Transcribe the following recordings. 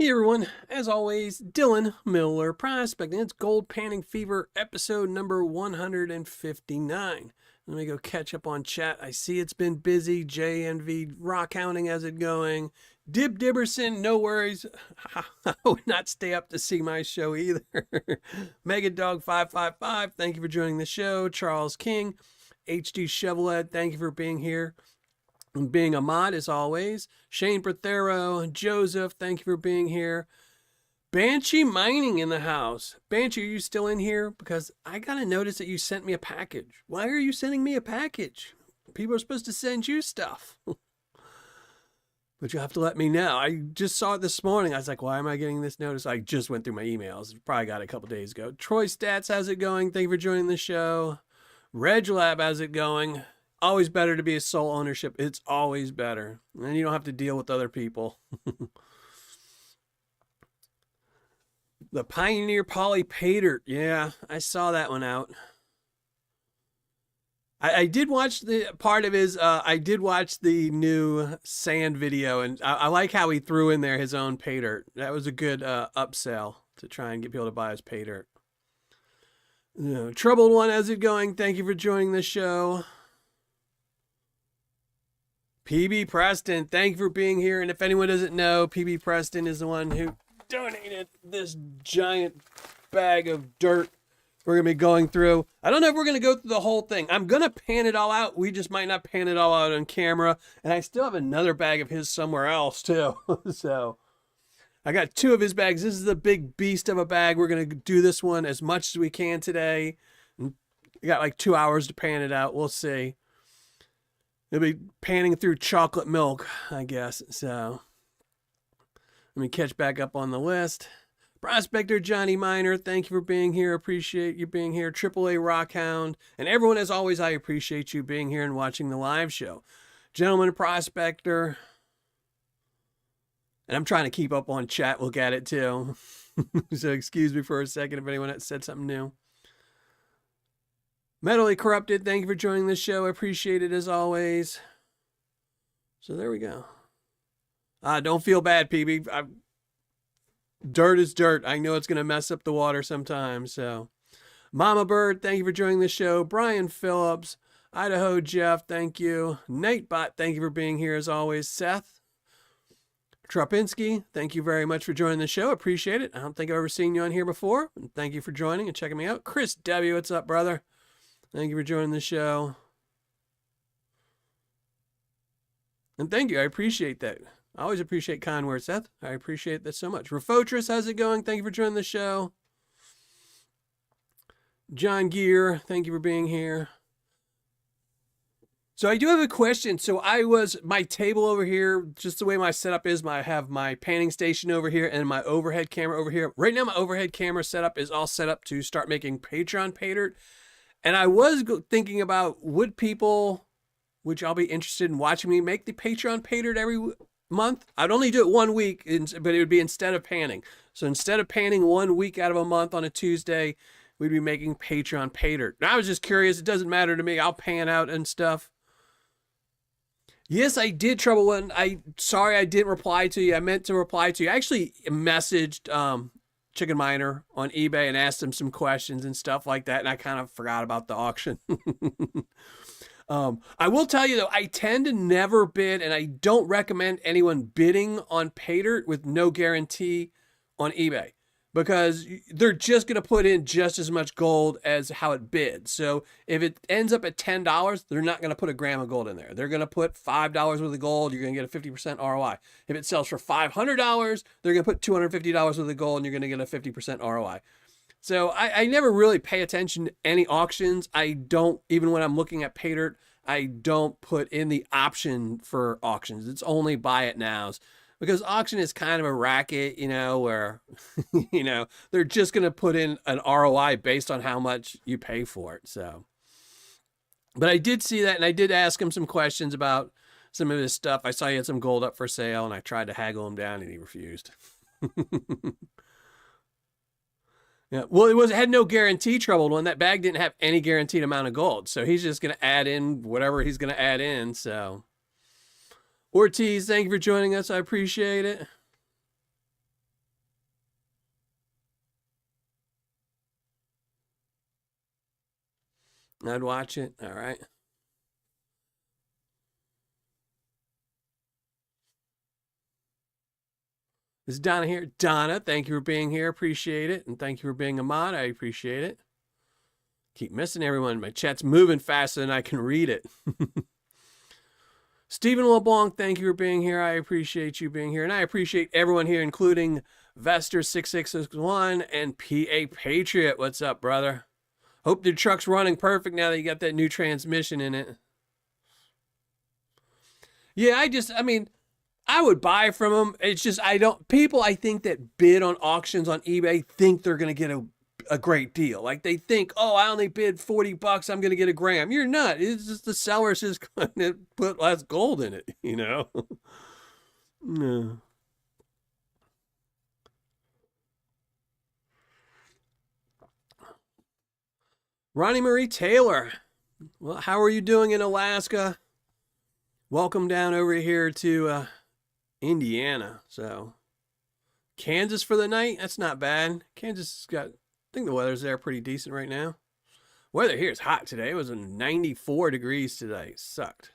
Hey everyone, as always, Dylan Miller Prospecting. It's Gold Panning Fever episode number 159. Let me go catch up on chat. I see it's been busy. JNV rock hounding, how's it going? Dib Dibberson, no worries. I would not stay up to see my show either. Megadog 555, thank you for joining the show. Charles King, HD Chevrolet, thank you for being here. And being a mod as always. Shane Prothero, Joseph, thank you for being here. Banshee Mining in the house. Banshee, are you still in here? Because I got to notice that you sent me a package. Why are you sending me a package? People are supposed to send you stuff. But you'll have to let me know. I just saw it this morning. I was like, why am I getting this notice? I just went through my emails. Probably got it a couple days ago. Troy Stats, how's it going? Thank you for joining the show. Reg Lab, how's it going? Always better to be a sole ownership. It's always better. And you don't have to deal with other people. The Pioneer Poly Paydirt. Yeah, I saw that one out. I did watch the part of his, I did watch the new sand video, and I like how he threw in there his own Paydirt. That was a good upsell to try and get people to buy his Paydirt. Troubled One, how's it going? Thank you for joining the show. PB Prestin, thank you for being here. And if anyone doesn't know, PB Prestin is the one who donated this giant bag of dirt we're going to be going through. I don't know if we're going to go through the whole thing. I'm going to pan it all out. We just might not pan it all out on camera. And I still have another bag of his somewhere else too. So I got two of his bags. This is the big beast of a bag. We're going to do this one as much as we can today. We got like 2 hours to pan it out. We'll see. It'll be panning through chocolate milk, I guess. So let me catch back up on the list. Prospector Johnny Miner, thank you for being here. Appreciate you being here. AAA Rockhound. And everyone, as always, I appreciate you being here and watching the live show. Gentleman Prospector. And I'm trying to keep up on chat. Look at it too. So excuse me for a second if anyone said something new. Mentally Corrupted, thank you for joining the show. I appreciate it as always. So there we go. Don't feel bad, PB. Dirt is dirt. I know it's going to mess up the water sometimes. So, Mama Bird, thank you for joining the show. Brian Phillips, Idaho Jeff, thank you. Nightbot, thank you for being here as always. Seth Trapinski, thank you very much for joining the show. Appreciate it. I don't think I've ever seen you on here before. And thank you for joining and checking me out. Chris W., what's up, brother? Thank you for joining the show. And thank you. I appreciate that. I always appreciate kind words, Seth. I appreciate that so much. Refotris, how's it going? Thank you for joining the show. John Gear, thank you for being here. So I do have a question. So my table over here, just the way my setup is, I have my panning station over here and my overhead camera over here. Right now, my overhead camera setup is all set up to start making Patreon Paydirt. And I was thinking about, would people, which I'll be interested in watching me make the Patreon Paydirt every month? I'd only do it 1 week, but it would be instead of panning. So instead of panning 1 week out of a month on a Tuesday, we'd be making Patreon Paydirt. Now I was just curious. It doesn't matter to me. I'll pan out and stuff. Yes, I did, Trouble One. Sorry I didn't reply to you. I meant to reply to you. I actually messaged Chicken Miner on eBay and asked him some questions and stuff like that, and I kind of forgot about the auction. I will tell you though, I tend to never bid, and I don't recommend anyone bidding on Paydirt with no guarantee on eBay, because they're just going to put in just as much gold as how it bids. So if it ends up at $10, they're not going to put a gram of gold in there. They're going to put $5 worth of gold. You're going to get a 50% ROI. If it sells for $500, they're going to put $250 worth of gold and you're going to get a 50% ROI. So I never really pay attention to any auctions. I don't, even when I'm looking at Paydirt, I don't put in the option for auctions. It's only buy it nows. Because auction is kind of a racket, where, they're just going to put in an ROI based on how much you pay for it. So, but I did see that, and I did ask him some questions about some of his stuff. I saw he had some gold up for sale, and I tried to haggle him down, and he refused. Yeah, well, it had no guarantee, Troubled One. That bag didn't have any guaranteed amount of gold, so he's just going to add in whatever he's going to add in, so... Ortiz, thank you for joining us. I appreciate it. I'd watch it. All right. Is Donna here? Donna, thank you for being here. Appreciate it. And thank you for being a mod. I appreciate it. Keep missing everyone. My chat's moving faster than I can read it. Stephen LeBlanc, thank you for being here. I appreciate you being here. And I appreciate everyone here, including Vester6661 and PA Patriot. What's up, brother? Hope the truck's running perfect now that you got that new transmission in it. Yeah, I mean, I would buy from them. It's just, people I think that bid on auctions on eBay think they're going to get a great deal. Like they think, oh, I only bid $40, I'm going to get a gram. You're not. It's just the seller's just going to put less gold in it, you know? No. Ronnie Marie Taylor. Well, how are you doing in Alaska? Welcome down over here to Indiana. So Kansas for the night. That's not bad. Kansas got, I think the weather's there pretty decent right now. Weather here is hot today. It was 94 degrees today. Sucked.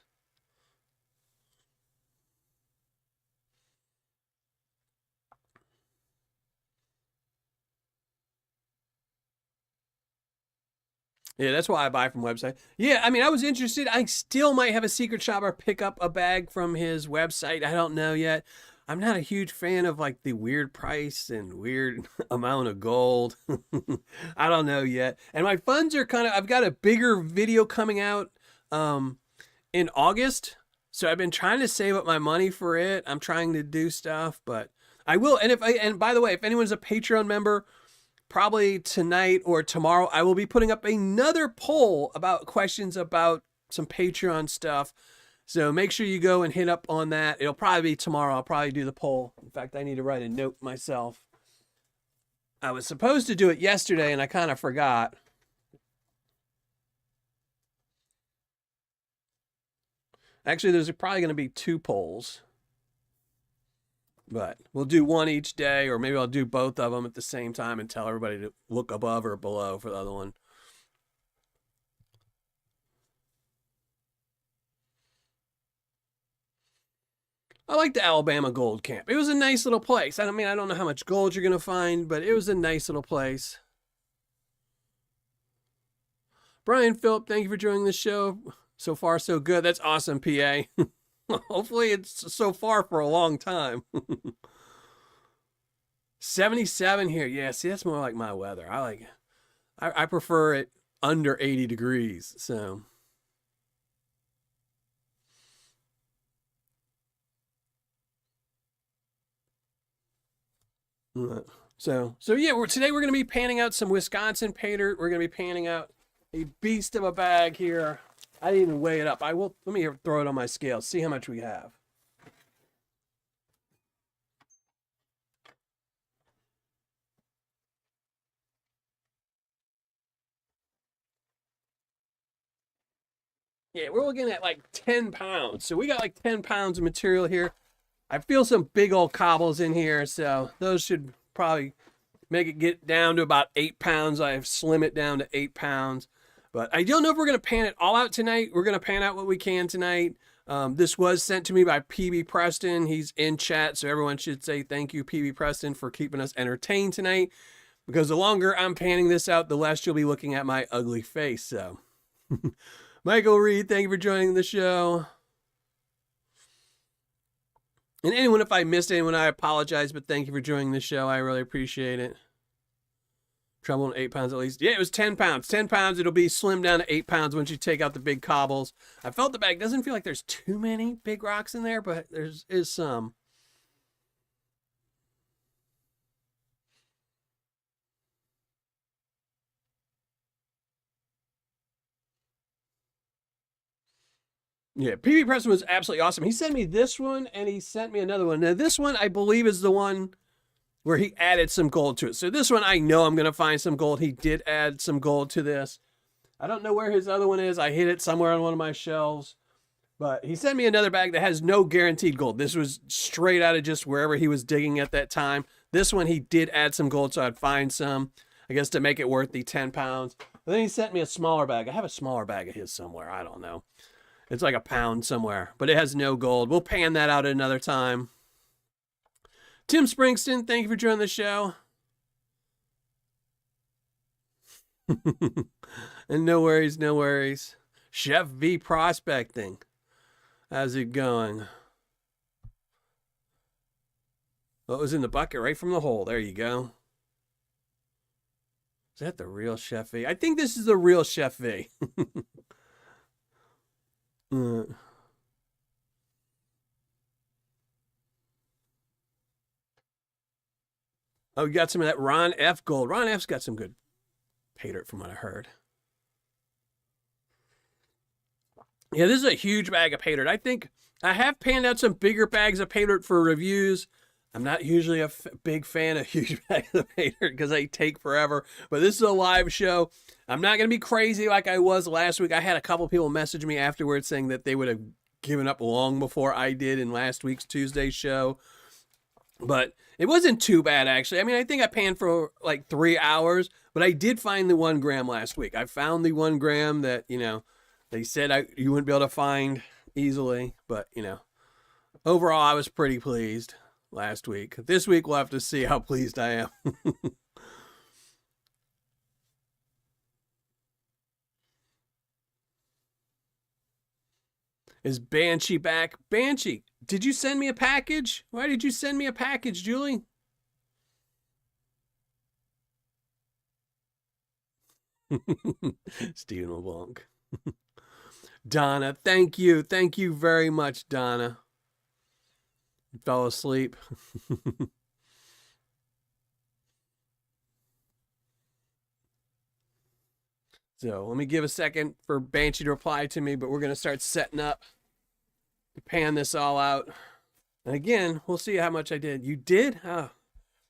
Yeah, that's why I buy from website. Yeah, I mean, I was interested. I still might have a secret shopper pick up a bag from his website. I don't know yet. I'm not a huge fan of like the weird price and weird amount of gold. I don't know yet. And my funds are kind of, I've got a bigger video coming out in August. So I've been trying to save up my money for it. I'm trying to do stuff, but I will. And by the way, if anyone's a Patreon member, probably tonight or tomorrow, I will be putting up another poll about questions about some Patreon stuff. So make sure you go and hit up on that. It'll probably be tomorrow. I'll probably do the poll. In fact, I need to write a note myself. I was supposed to do it yesterday and I kind of forgot. Actually, there's probably going to be 2 polls. But we'll do one each day, or maybe I'll do both of them at the same time and tell everybody to look above or below for the other one. I like the Alabama Gold Camp. It was a nice little place. I mean, I don't know how much gold you're going to find, but it was a nice little place. Brian Phillip, thank you for joining the show. So far, so good. That's awesome, PA. Hopefully it's so far for a long time. 77 here. Yeah, see, that's more like my weather. I prefer it under 80 degrees. So yeah, today we're going to be panning out some Wisconsin Paydirt. We're going to be panning out a beast of a bag here. I didn't even weigh it up. Let me throw it on my scale, see how much we have. Yeah, we're looking at like 10 pounds. So we got like 10 pounds of material here. I feel some big old cobbles in here, so those should probably make it get down to about 8 pounds. I've slim it down to 8 pounds. But I don't know if we're going to pan it all out tonight. We're going to pan out what we can tonight. This was sent to me by PB Prestin. He's in chat, so everyone should say thank you, PB Prestin, for keeping us entertained tonight. Because the longer I'm panning this out, the less you'll be looking at my ugly face. So, Michael Reed, thank you for joining the show. And anyone, if I missed anyone, I apologize, but thank you for joining the show. I really appreciate it. Trouble in 8 pounds at least. Yeah, it was 10 pounds. 10 pounds, it'll be slimmed down to 8 pounds once you take out the big cobbles. I felt the bag doesn't feel like there's too many big rocks in there, but there is some. Yeah, PB Preston was absolutely awesome. He sent me this one, and he sent me another one. Now, this one, I believe, is the one where he added some gold to it. So this one, I know I'm going to find some gold. He did add some gold to this. I don't know where his other one is. I hid it somewhere on one of my shelves. But he sent me another bag that has no guaranteed gold. This was straight out of just wherever he was digging at that time. This one, he did add some gold, so I'd find some, I guess, to make it worth the 10 pounds. But then he sent me a smaller bag. I have a smaller bag of his somewhere. I don't know. It's like a pound somewhere, but it has no gold. We'll pan that out at another time. Tim Springston, thank you for joining the show. And no worries, no worries. Chef V Prospecting. How's it going? What was in the bucket? Right from the hole. There you go. Is that the real Chef V? I think this is the real Chef V. Oh, you got some of that Ron F gold. Ron F's got some good Paydirt from what I heard. Yeah, this is a huge bag of Paydirt. I think I have panned out some bigger bags of Paydirt for reviews. I'm not usually a big fan of huge bags of Paydirt because they take forever. But this is a live show. I'm not going to be crazy like I was last week. I had a couple people message me afterwards saying that they would have given up long before I did in last week's Tuesday show. But it wasn't too bad, actually. I mean, I think I panned for like 3 hours, but I did find the 1 gram last week. I found the 1 gram that, you know, they said you wouldn't be able to find easily. But, you know, overall, I was pretty pleased last week. This week, we'll have to see how pleased I am. Is Banshee back? Banshee, did you send me a package? Why did you send me a package, Julie? Stephen LeBlanc. Donna, thank you. Thank you very much, Donna. Fell asleep. So let me give a second for Banshee to reply to me, but we're going to start setting up to pan this all out. And again, we'll see how much I did. You did? Oh.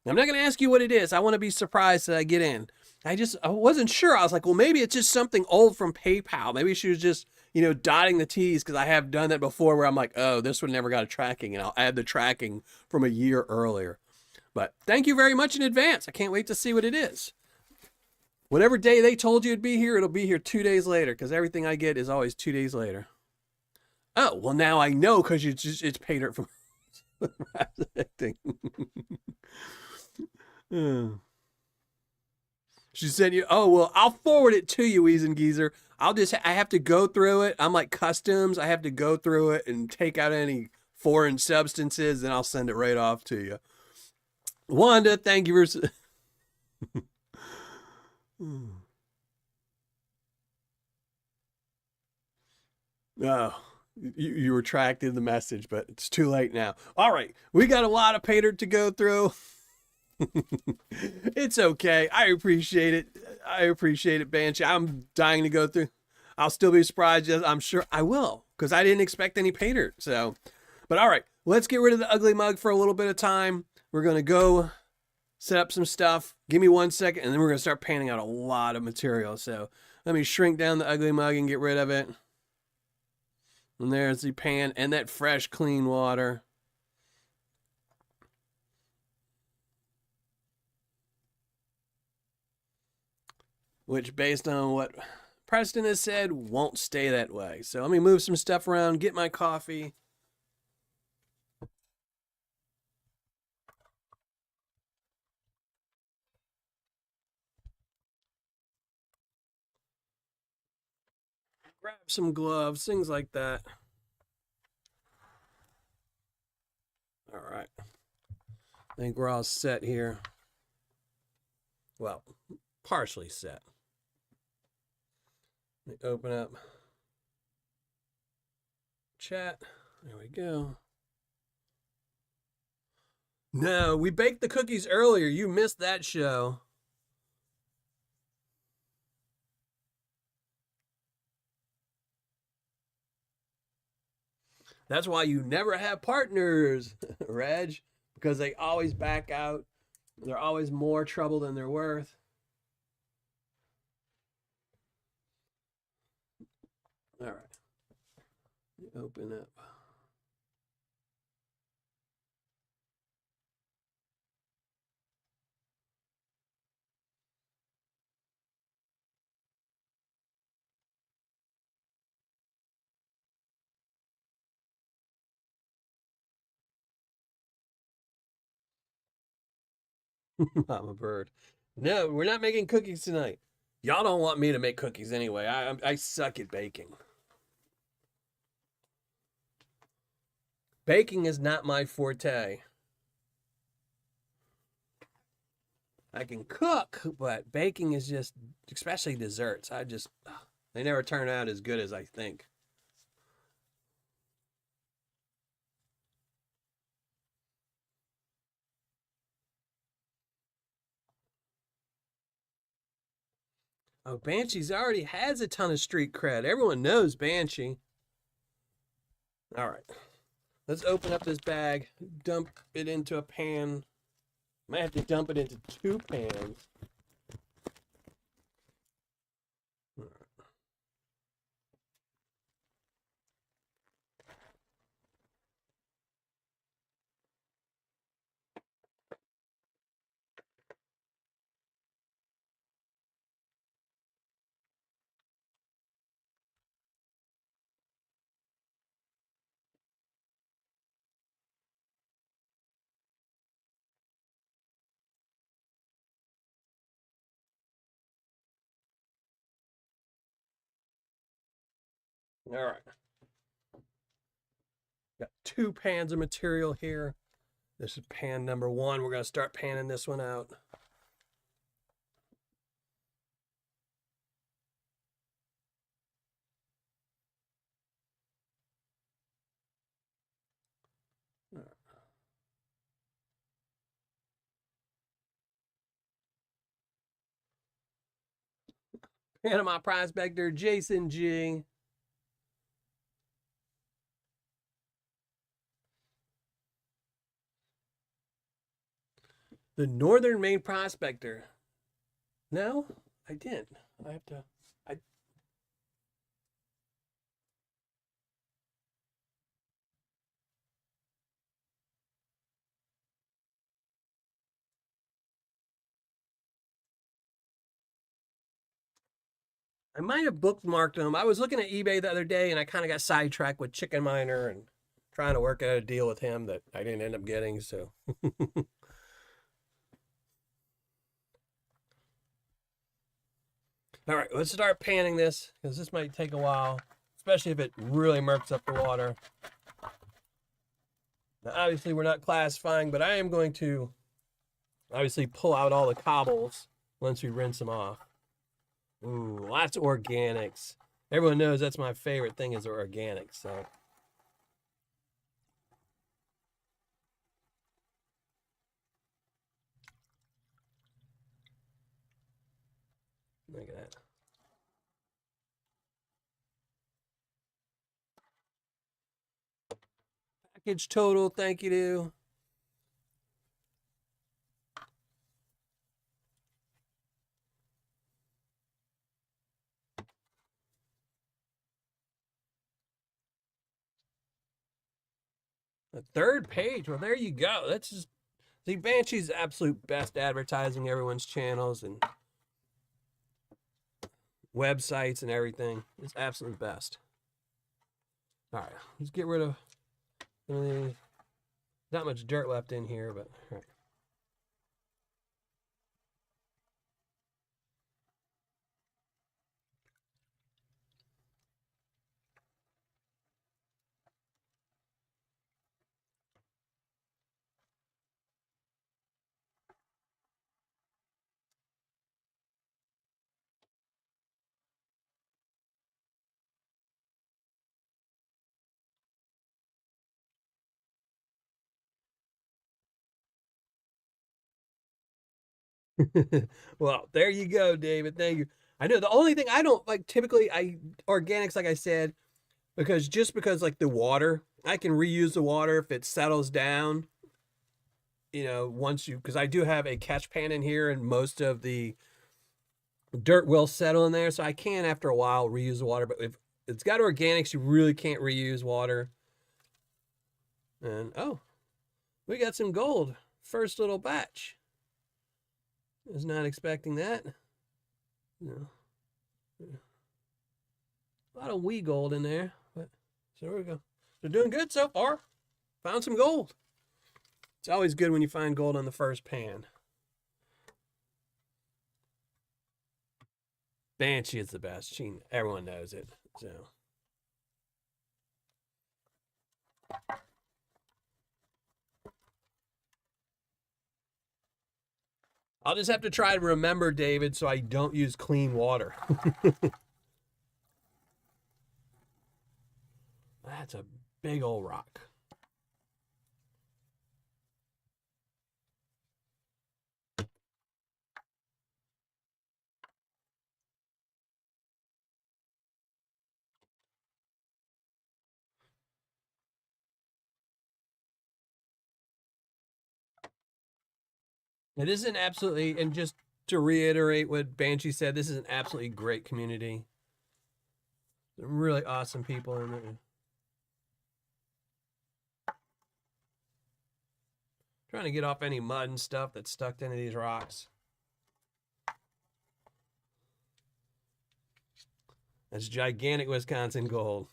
I'm not going to ask you what it is. I want to be surprised that I get in. I wasn't sure. I was like, well, maybe it's just something old from PayPal. Maybe she was just, you know, dotting the T's, because I have done that before where I'm like, oh, this one never got a tracking, and I'll add the tracking from a year earlier. But thank you very much in advance. I can't wait to see what it is. Whatever day they told you it'd be here, it'll be here 2 days later, because everything I get is always 2 days later. Oh, well, now I know, because it's Paydirt from acting. She said, "You oh well, I'll forward it to you, Geezer. I have to go through it. I'm like customs. I have to go through it and take out any foreign substances, and I'll send it right off to you." Wanda, thank you for. Oh, you retracted the message, but it's too late now. All right, we got a lot of Paydirt to go through. It's okay. I appreciate it, Banshee. I'm dying to go through. I'll still be surprised. I'm sure I will, because I didn't expect any Paydirt. So, but all right, let's get rid of the ugly mug for a little bit of time. We're going to go set up some stuff. Give me 1 second, and then we're going to start panning out a lot of material. So let me shrink down the ugly mug and get rid of it. And there's the pan and that fresh, clean water. Which, based on what Prestin has said, won't stay that way. So let me move some stuff around, get my coffee. Grab some gloves, things like that. All right. I think we're all set here. Well, partially set. Let me open up chat. There we go. No, we baked the cookies earlier. You missed that show. That's why you never have partners, Reg, because they always back out. They're always more trouble than they're worth. All right. Open up. I'm a bird. No, we're not making cookies tonight. Y'all don't want me to make cookies anyway. I suck at baking. Baking is not my forte. I can cook, but baking is just, especially desserts. They never turn out as good as I think. Oh, Banshee's already has a ton of street cred. Everyone knows Banshee. All right. Let's open up this bag, dump it into a pan. Might have to dump it into 2 pans. All right. Got 2 pans of material here. This is pan number 1. We're going to start panning this one out. Panama prospector Jason G. The Northern Maine prospector. No, I didn't. I have to. I might have bookmarked them. I was looking at eBay the other day and I kind of got sidetracked with Chicken Miner and trying to work out a deal with him that I didn't end up getting. So, all right, let's start panning this because this might take a while, especially if it really murks up the water. Now, obviously, we're not classifying, but I am going to obviously pull out all the cobbles once we rinse them off. Ooh, lots of organics. Everyone knows that's my favorite thing is organics. So look at that. Package total, thank you to. The 3rd page. Well, there you go. That's just the Banshee's absolute best advertising everyone's channels and websites and everything. It's absolute best. All right, let's get rid of not much dirt left in here, but all right. Well, there you go, David. Thank you. I know the only thing I don't like typically organics, like I said, because like the water, I can reuse the water if it settles down. Because I do have a catch pan in here and most of the dirt will settle in there. So I can, after a while, reuse the water. But if it's got organics, you really can't reuse water. And oh, we got some gold. First little batch. Was not expecting that. No. A lot of wee gold in there. But so there we go. They're doing good so far. Found some gold. It's always good when you find gold on the first pan. Banshee is the best. Everyone knows it. So I'll just have to try to remember, David, so I don't use clean water. That's a big old rock. It is an absolutely, and just to reiterate what Banshee said, this is an absolutely great community. Some really awesome people in there. Trying to get off any mud and stuff that's stuck into these rocks. That's gigantic Wisconsin gold.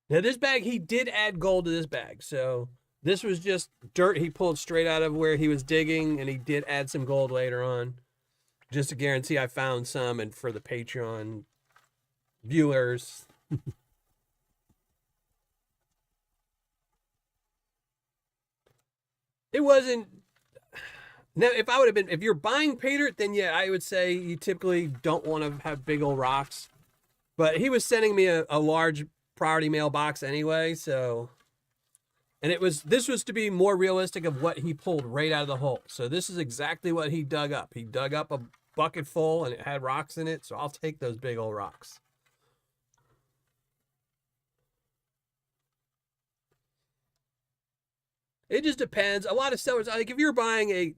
Now this bag, he did add gold to this bag. So this was just dirt he pulled straight out of where he was digging, and he did add some gold later on. Just to guarantee I found some, and for the Patreon viewers. It wasn't. Now, if you're buying Paydirt, then yeah, I would say you typically don't want to have big old rocks. But he was sending me a large priority mailbox anyway, so. And this was to be more realistic of what he pulled right out of the hole. So this is exactly what he dug up. He dug up a bucket full and it had rocks in it, so I'll take those big old rocks. It just depends. A lot of sellers, like if you're buying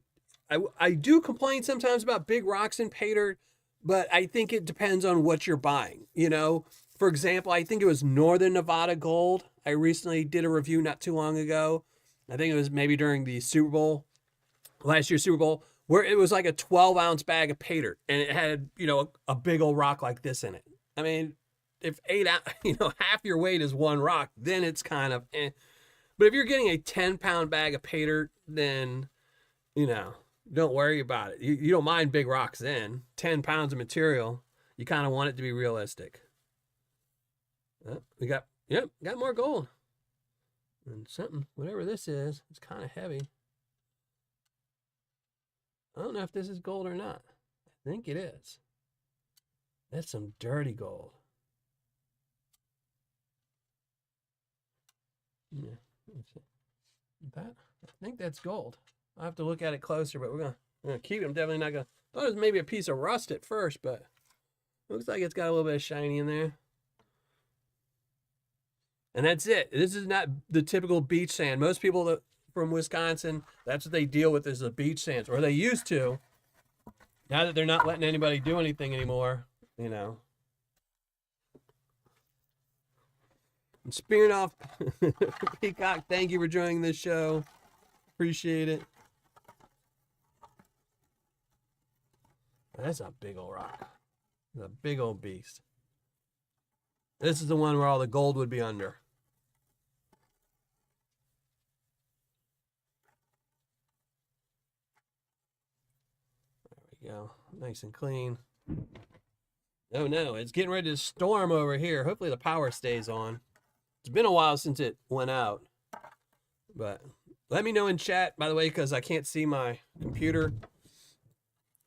I do complain sometimes about big rocks in Paydirt, but I think it depends on what you're buying. You know, for example, I think it was Northern Nevada Gold. I recently did a review not too long ago. I think it was maybe during the Super Bowl, last year's Super Bowl, where it was like a 12-ounce bag of Paydirt, and it had, you know, a big old rock like this in it. I mean, if half your weight is one rock, then it's kind of eh. But if you're getting a 10-pound bag of Paydirt, then, you know, don't worry about it. You don't mind big rocks then. 10 pounds of material, you kind of want it to be realistic. We got more gold. And something, whatever this is, it's kind of heavy. I don't know if this is gold or not. I think it is. That's some dirty gold. Yeah. I think that's gold. I'll have to look at it closer, but we're gonna keep it. I'm definitely not gonna. Thought it was maybe a piece of rust at first, but looks like it's got a little bit of shiny in there. And that's it. This is not the typical beach sand. Most people from Wisconsin, that's what they deal with, is the beach sands, or they used to. Now that they're not letting anybody do anything anymore, you know. I'm spearing off. Peacock, thank you for joining this show. Appreciate it. That's a big old rock. It's a big old beast. This is the one where all the gold would be under. There we go. Nice and clean. Oh no, it's getting ready to storm over here. Hopefully the power stays on. It's been a while since it went out. But let me know in chat, by the way, because I can't see my computer,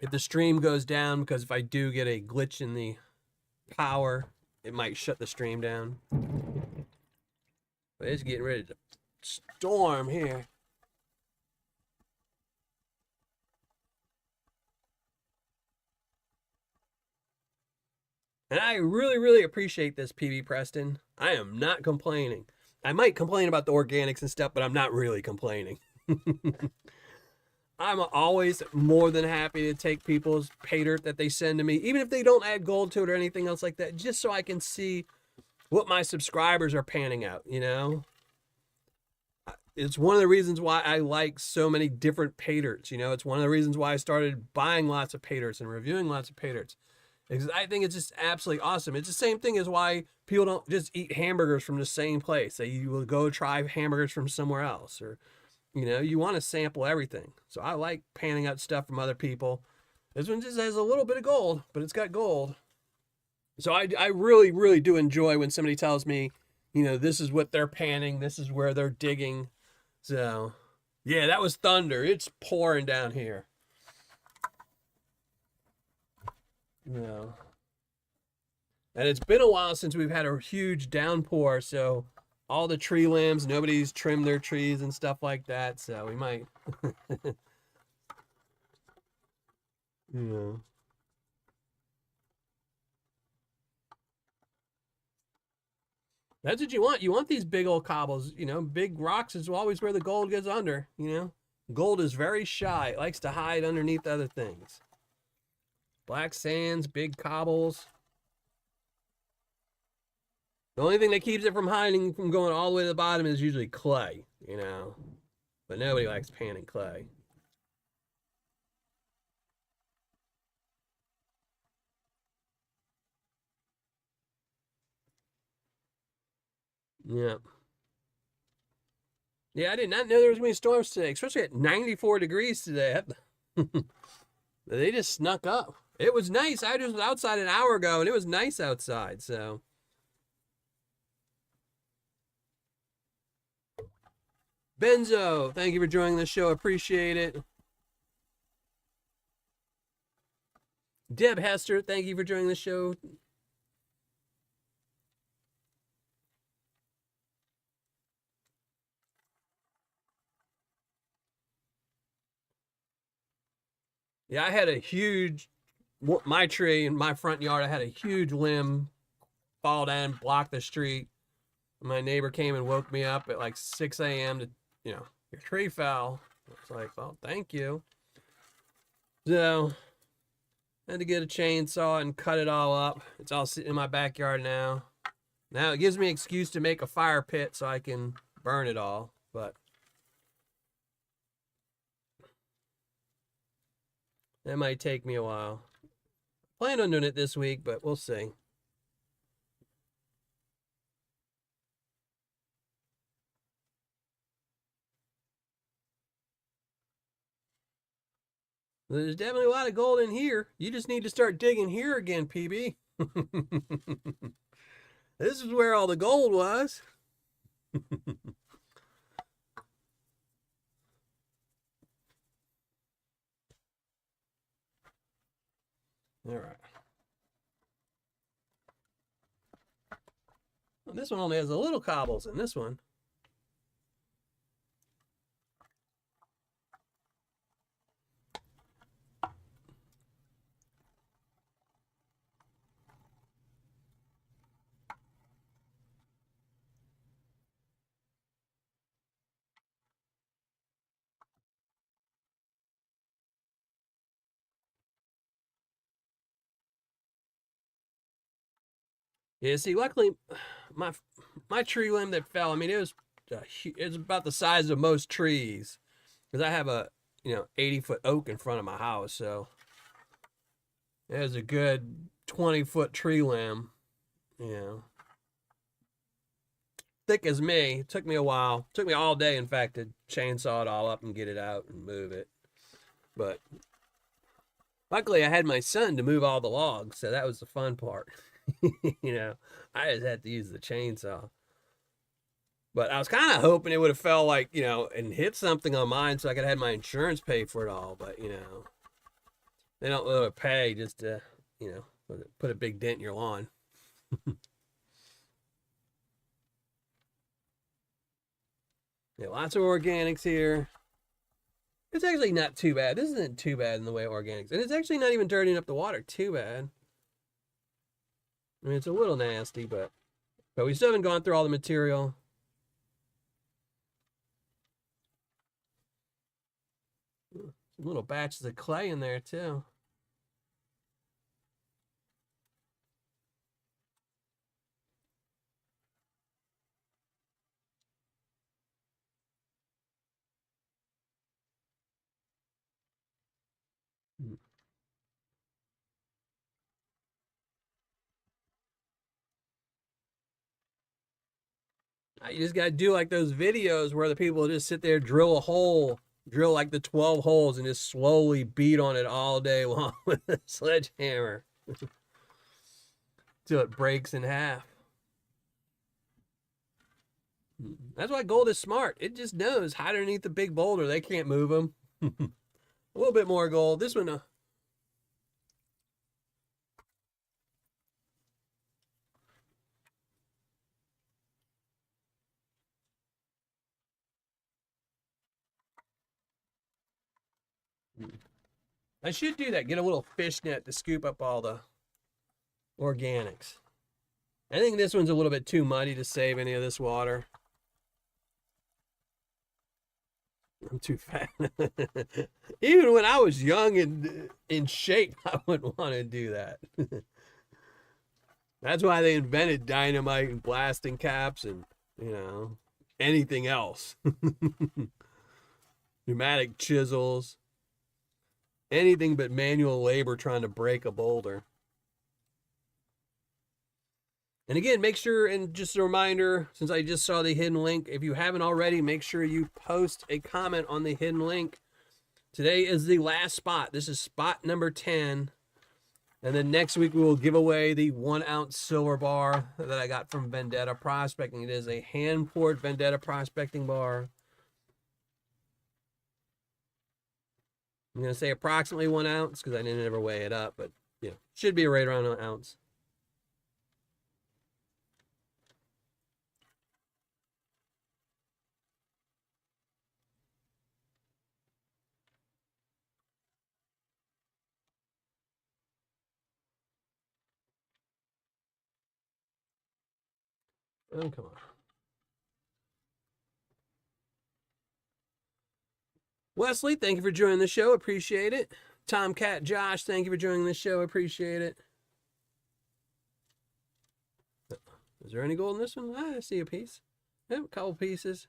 if the stream goes down, because if I do get a glitch in the power, it might shut the stream down. But it's getting ready to storm here. And I really, really appreciate this, PB Preston. I am not complaining. I might complain about the organics and stuff, but I'm not really complaining. I'm always more than happy to take people's Paydirt that they send to me, even if they don't add gold to it or anything else like that, just so I can see what my subscribers are panning out, you know? It's one of the reasons why I like so many different Paydirts, you know? It's one of the reasons why I started buying lots of Paydirts and reviewing lots of Paydirts. Because I think it's just absolutely awesome. It's the same thing as why people don't just eat hamburgers from the same place. They will go try hamburgers from somewhere else, or you want to sample everything. So I like panning out stuff from other people. This one just has a little bit of gold, but it's got gold. So I really, really do enjoy when somebody tells me, this is what they're panning, this is where they're digging. So, yeah, that was thunder. It's pouring down here. And it's been a while since we've had a huge downpour, so all the tree limbs, nobody's trimmed their trees and stuff like that, so we might, yeah. That's what you want. You want these big old cobbles. Big rocks is always where the gold gets under. Gold is very shy. It likes to hide underneath other things. Black sands, big cobbles. The only thing that keeps it from hiding from going all the way to the bottom is usually clay. But nobody likes panning clay. Yeah. Yeah, I did not know there was going to be storms today, especially at 94 degrees today. They just snuck up. It was nice. I just was outside an hour ago, and it was nice outside, so. Benzo, thank you for joining the show. Appreciate it. Deb Hester, thank you for joining the show. Yeah, I had my tree in my front yard, I had a huge limb fall down, block the street. My neighbor came and woke me up at like 6 a.m. to, your tree fell. It's like, well, thank you. So, I had to get a chainsaw and cut it all up. It's all sitting in my backyard now. Now it gives me an excuse to make a fire pit so I can burn it all, but that might take me a while. Plan on doing it this week, but we'll see. There's definitely a lot of gold in here. You just need to start digging here again, PB. This is where all the gold was. All right. Well, this one only has a little cobbles in this one. Yeah, see, luckily, my tree limb that fell, I mean, it's about the size of most trees, because I have a 80-foot oak in front of my house, so it was a good 20-foot tree limb, thick as me. It took me a while. It took me all day, in fact, to chainsaw it all up and get it out and move it. But luckily, I had my son to move all the logs, so that was the fun part. I just had to use the chainsaw. But I was kind of hoping it would have fell and hit something on mine so I could have had my insurance pay for it all. But, they don't really pay just to, put a big dent in your lawn. Yeah, lots of organics here. It's actually not too bad. This isn't too bad in the way of organics. And it's actually not even dirtying up the water too bad. I mean, it's a little nasty, but we still haven't gone through all the material. Some little batches of clay in there too. You just got to do like those videos where the people just sit there, drill a hole, drill like the 12 holes, and just slowly beat on it all day long with a sledgehammer till it breaks in half. That's why gold is smart. It just knows hide underneath the big boulder. They can't move them. A little bit more gold. This one, I should do that. Get a little fish net to scoop up all the organics. I think this one's a little bit too muddy to save any of this water. I'm too fat. Even when I was young and in shape, I wouldn't want to do that. That's why they invented dynamite and blasting caps and, you know, anything else. Pneumatic chisels. Anything but manual labor trying to break a boulder. And again, make sure, and just a reminder, since I just saw the hidden link, if you haven't already, make sure you post a comment on the hidden link. Today is the last spot. This is spot number 10. And then next week we will give away the 1 ounce silver bar that I got from Vendetta Prospecting. It is a hand-poured Vendetta Prospecting bar. I'm going to say approximately 1 ounce because I didn't ever weigh it up, but yeah, should be right around 1 ounce. Oh, come on. Wesley, thank you for joining the show. Appreciate it. Tomcat Josh, thank you for joining the show. Appreciate it. Is there any gold in this one? I see a piece. Yep, a couple pieces.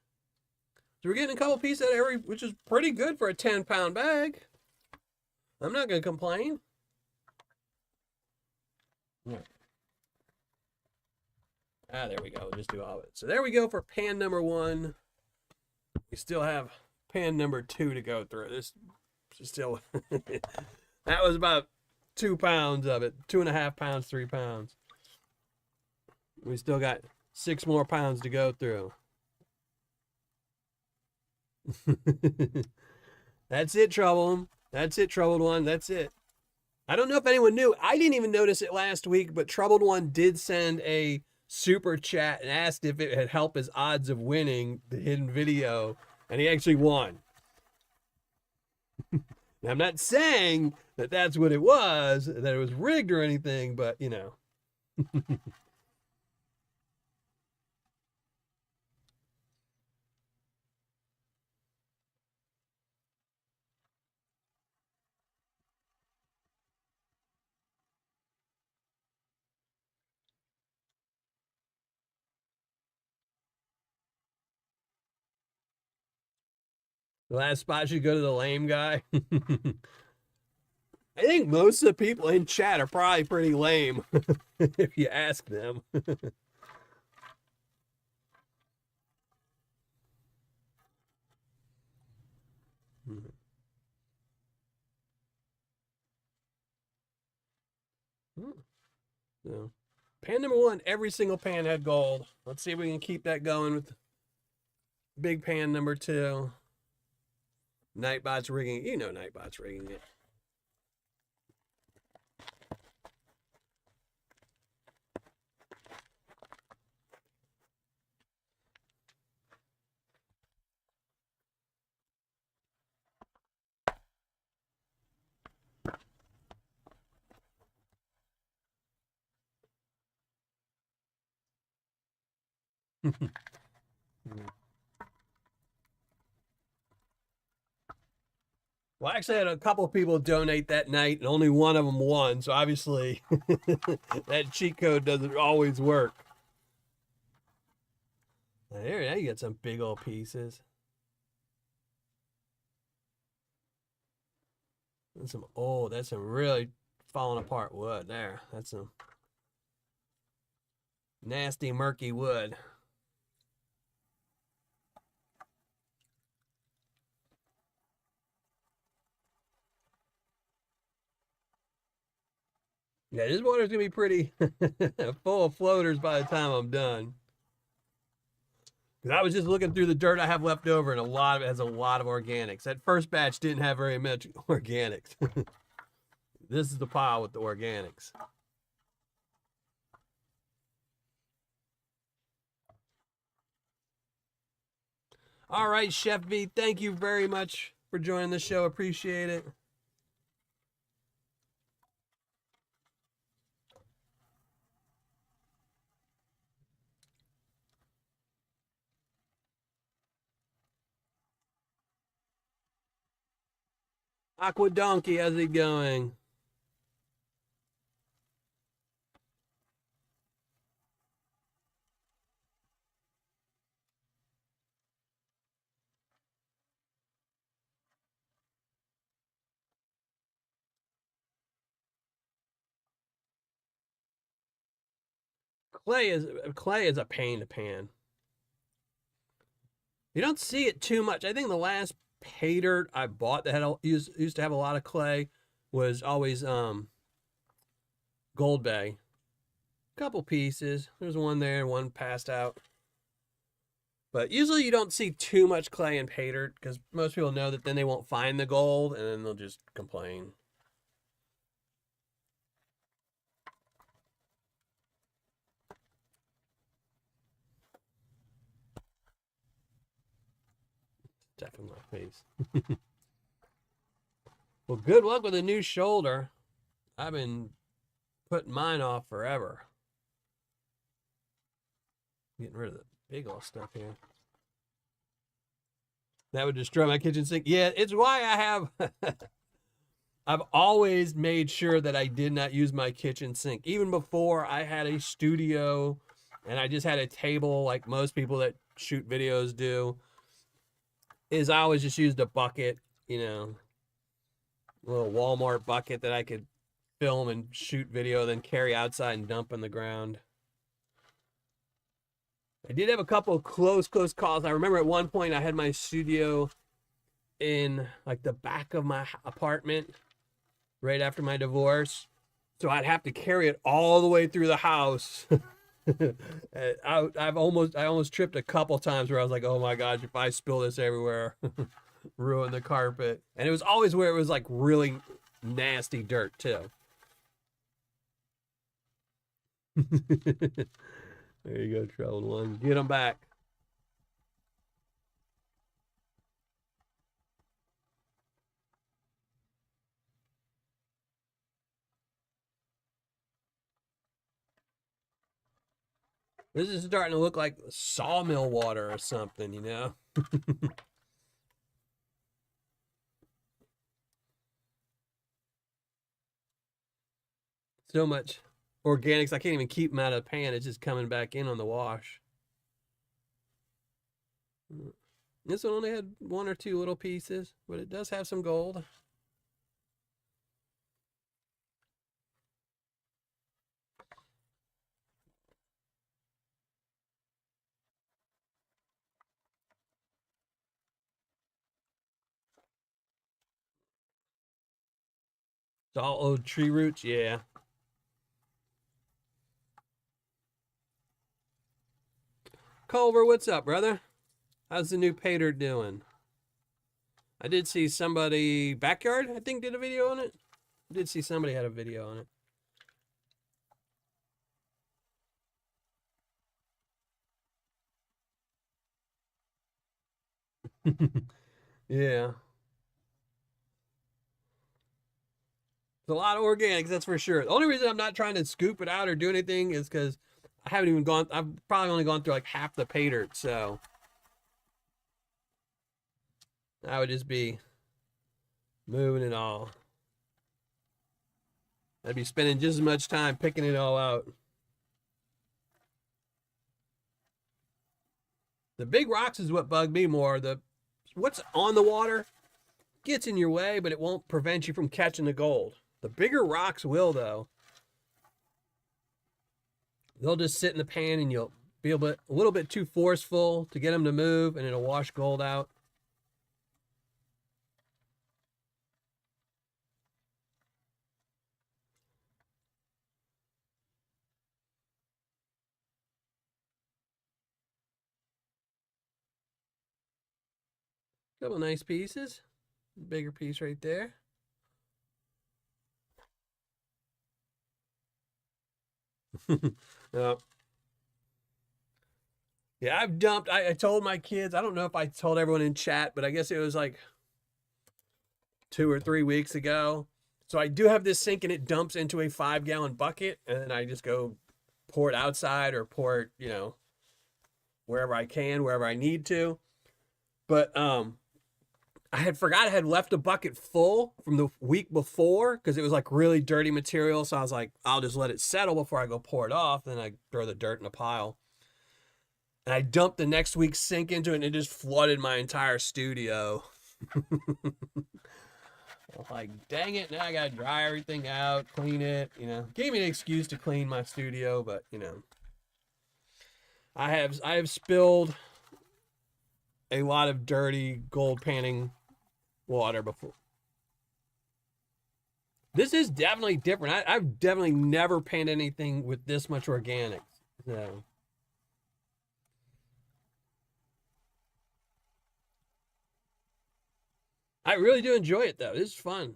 So we're getting a couple pieces out of every, which is pretty good for a 10-pound bag. I'm not going to complain. Yeah. Ah, there we go. We'll just do all of it. So there we go for pan number 1. We still have pan number 2 to go through. This is still, that was about 2 pounds of it. 2.5 pounds, 3 pounds. We still got 6 more pounds to go through. That's it, Trouble. That's it, Troubled One. That's it. I don't know if anyone knew. I didn't even notice it last week, but Troubled One did send a super chat and asked if it had helped his odds of winning the hidden video, and he actually won. Now, I'm not saying that that's what it was, that it was rigged or anything, but, you know. The last spot should go to the lame guy. I think most of the people in chat are probably pretty lame if you ask them. So, pan number 1, every single pan had gold. Let's see if we can keep that going with big pan number 2. Nightbot's rigging. You know Nightbot's rigging it. Well, I actually had a couple of people donate that night, and only one of them won. So obviously, that cheat code doesn't always work. There, you got some big old pieces. That's some old. That's some really falling apart wood. There, that's some nasty, murky wood. Yeah, this water's gonna be pretty full of floaters by the time I'm done. Because I was just looking through the dirt I have left over, and a lot of it has a lot of organics. That first batch didn't have very much organics. This is the pile with the organics. All right, Chef V, thank you very much for joining the show. Appreciate it. Aqua Donkey, how's it going? Clay is a pain to pan. You don't see it too much. I think the last Paydirt I bought that used to have a lot of clay was always Gold Bay. Couple pieces. There's one there, one passed out. But usually you don't see too much clay in Paydirt because most people know that then they won't find the gold and then they'll just complain. Definitely my face. Well, good luck with a new shoulder. I've been putting mine off forever. Getting rid of the big old stuff here. That would destroy my kitchen sink. Yeah, it's why I have I've always made sure that I did not use my kitchen sink. Even before I had a studio and I just had a table like most people that shoot videos do, is I always just used a bucket, you know, a little Walmart bucket that I could film and shoot video, then carry outside and dump on the ground. I did have a couple of close calls. I remember at one point I had my studio in like the back of my apartment right after my divorce. So I'd have to carry it all the way through the house. I almost tripped a couple times where I was like, oh my gosh, if I spill this everywhere, ruin the carpet. And it was always where it was like really nasty dirt too. There you go, troubled one. Get them back. This is starting to look like sawmill water or something, you know? So much organics, I can't even keep them out of the pan. It's just coming back in on the wash. This one only had one or two little pieces, but it does have some gold. It's all old tree roots, yeah. Culver, what's up, brother? How's the new Paydirt doing? I did see somebody, Backyard, I think, did a video on it. I did see somebody had a video on it. Yeah. It's a lot of organics, that's for sure. The only reason I'm not trying to scoop it out or do anything is because I haven't even gone, I've probably only gone through like half the Paydirt, so I would just be moving it all. I'd be spending just as much time picking it all out. The big rocks is what bug me more. What's on the water gets in your way, but it won't prevent you from catching the gold. The bigger rocks will, though. They'll just sit in the pan and you'll be a little bit too forceful to get them to move, and it'll wash gold out. Couple nice pieces. Bigger piece right there. uh, yeah, I've dumped. I told my kids, I don't know if I told everyone in chat, but I guess it was like 2 or 3 weeks ago. So I do have this sink and it dumps into a 5 gallon bucket. And then I just go pour it outside or pour it, wherever I can, wherever I need to. But I had forgot I had left a bucket full from the week before because it was like really dirty material. So I was like, I'll just let it settle before I go pour it off. Then I throw the dirt in a pile. And I dumped the next week's sink into it and it just flooded my entire studio. I'm like, dang it, now I gotta dry everything out, clean it, Gave me an excuse to clean my studio, but I have spilled a lot of dirty gold panning water before. This is definitely different. I've definitely never painted anything with this much organics. So I really do enjoy it though. This is fun.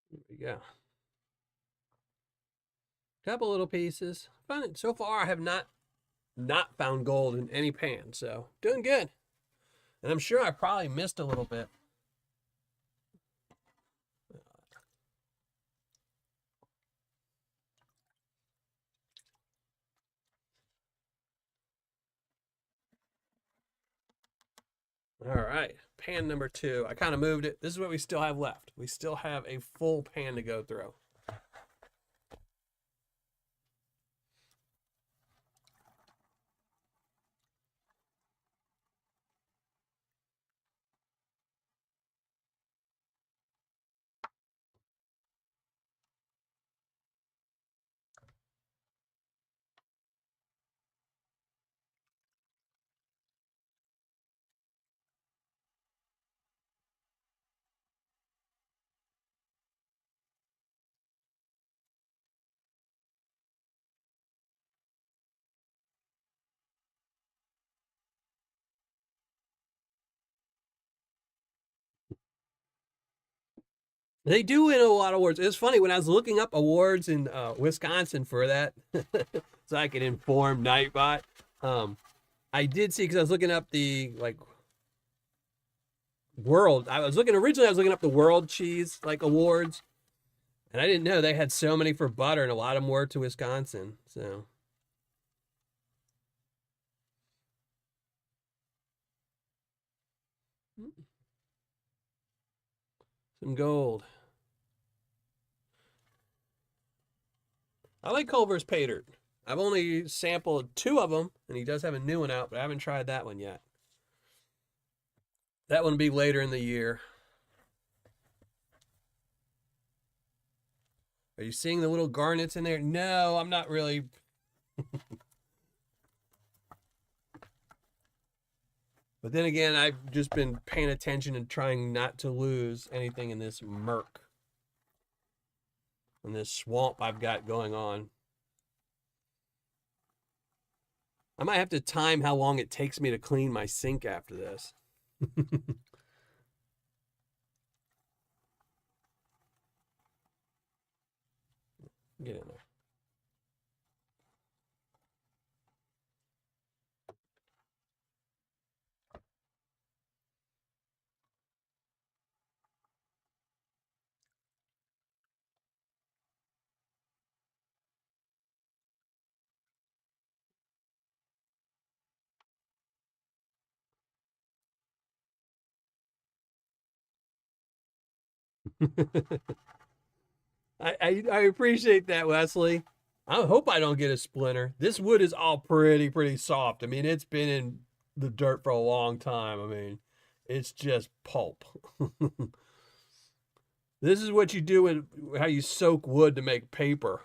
There we go. Couple little pieces. Fun. So far, I have not found gold in any pan, so doing good. And I'm sure I probably missed a little bit. All right, pan number 2. I kind of moved it. This is what we still have left. We still have a full pan to go through. They do win a lot of awards. It's funny when I was looking up awards in Wisconsin for that, so I could inform Nightbot. I did see because I was looking up the world. I was looking up the world cheese awards, and I didn't know they had so many for butter, and a lot of them were to Wisconsin. So some gold. I like Culver's Paydirt. I've only sampled 2 of them, and he does have a new one out, but I haven't tried that one yet. That one will be later in the year. Are you seeing the little garnets in there? No, I'm not really. But then again, I've just been paying attention and trying not to lose anything in this murk, in this swamp I've got going on. I might have to time how long it takes me to clean my sink after this. Get in there. I appreciate that, Wesley. I hope I don't get a splinter. This wood is all pretty soft. I mean, it's been in the dirt for a long time. I mean, it's just pulp. This is what you do with how you soak wood to make paper.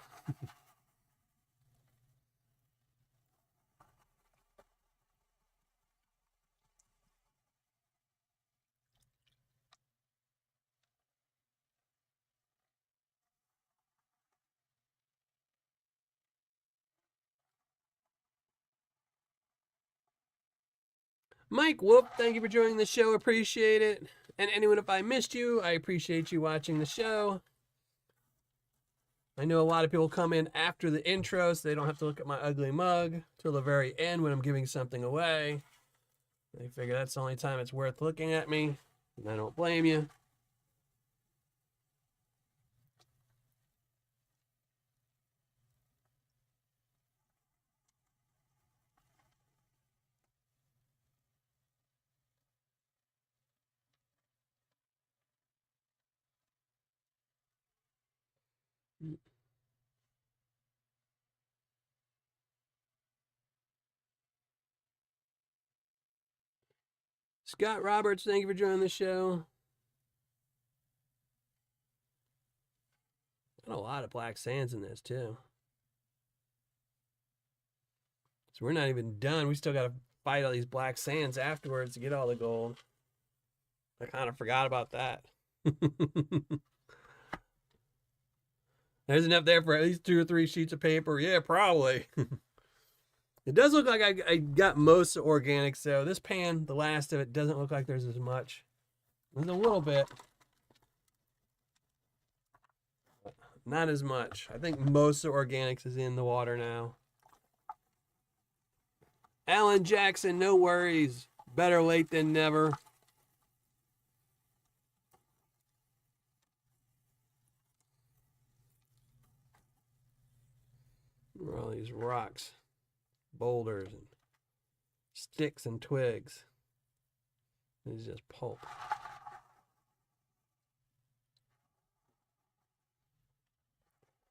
Mike Whoop, thank you for joining the show. Appreciate it. And anyone, if I missed you, I appreciate you watching the show. I know a lot of people come in after the intro, so they don't have to look at my ugly mug till the very end when I'm giving something away. They figure that's the only time it's worth looking at me, and I don't blame you. Scott Roberts, thank you for joining the show. Got a lot of black sands in this, too. So we're not even done. We still got to fight all these black sands afterwards to get all the gold. I kind of forgot about that. There's enough there for at least 2 or 3 sheets of paper. Yeah, probably. It does look like I got most of organic, so this pan, the last of it, doesn't look like there's as much. There's a little bit. Not as much. I think most of organics is in the water now. Alan Jackson, no worries. Better late than never. Where are all these rocks, boulders, and sticks and twigs? This is just pulp.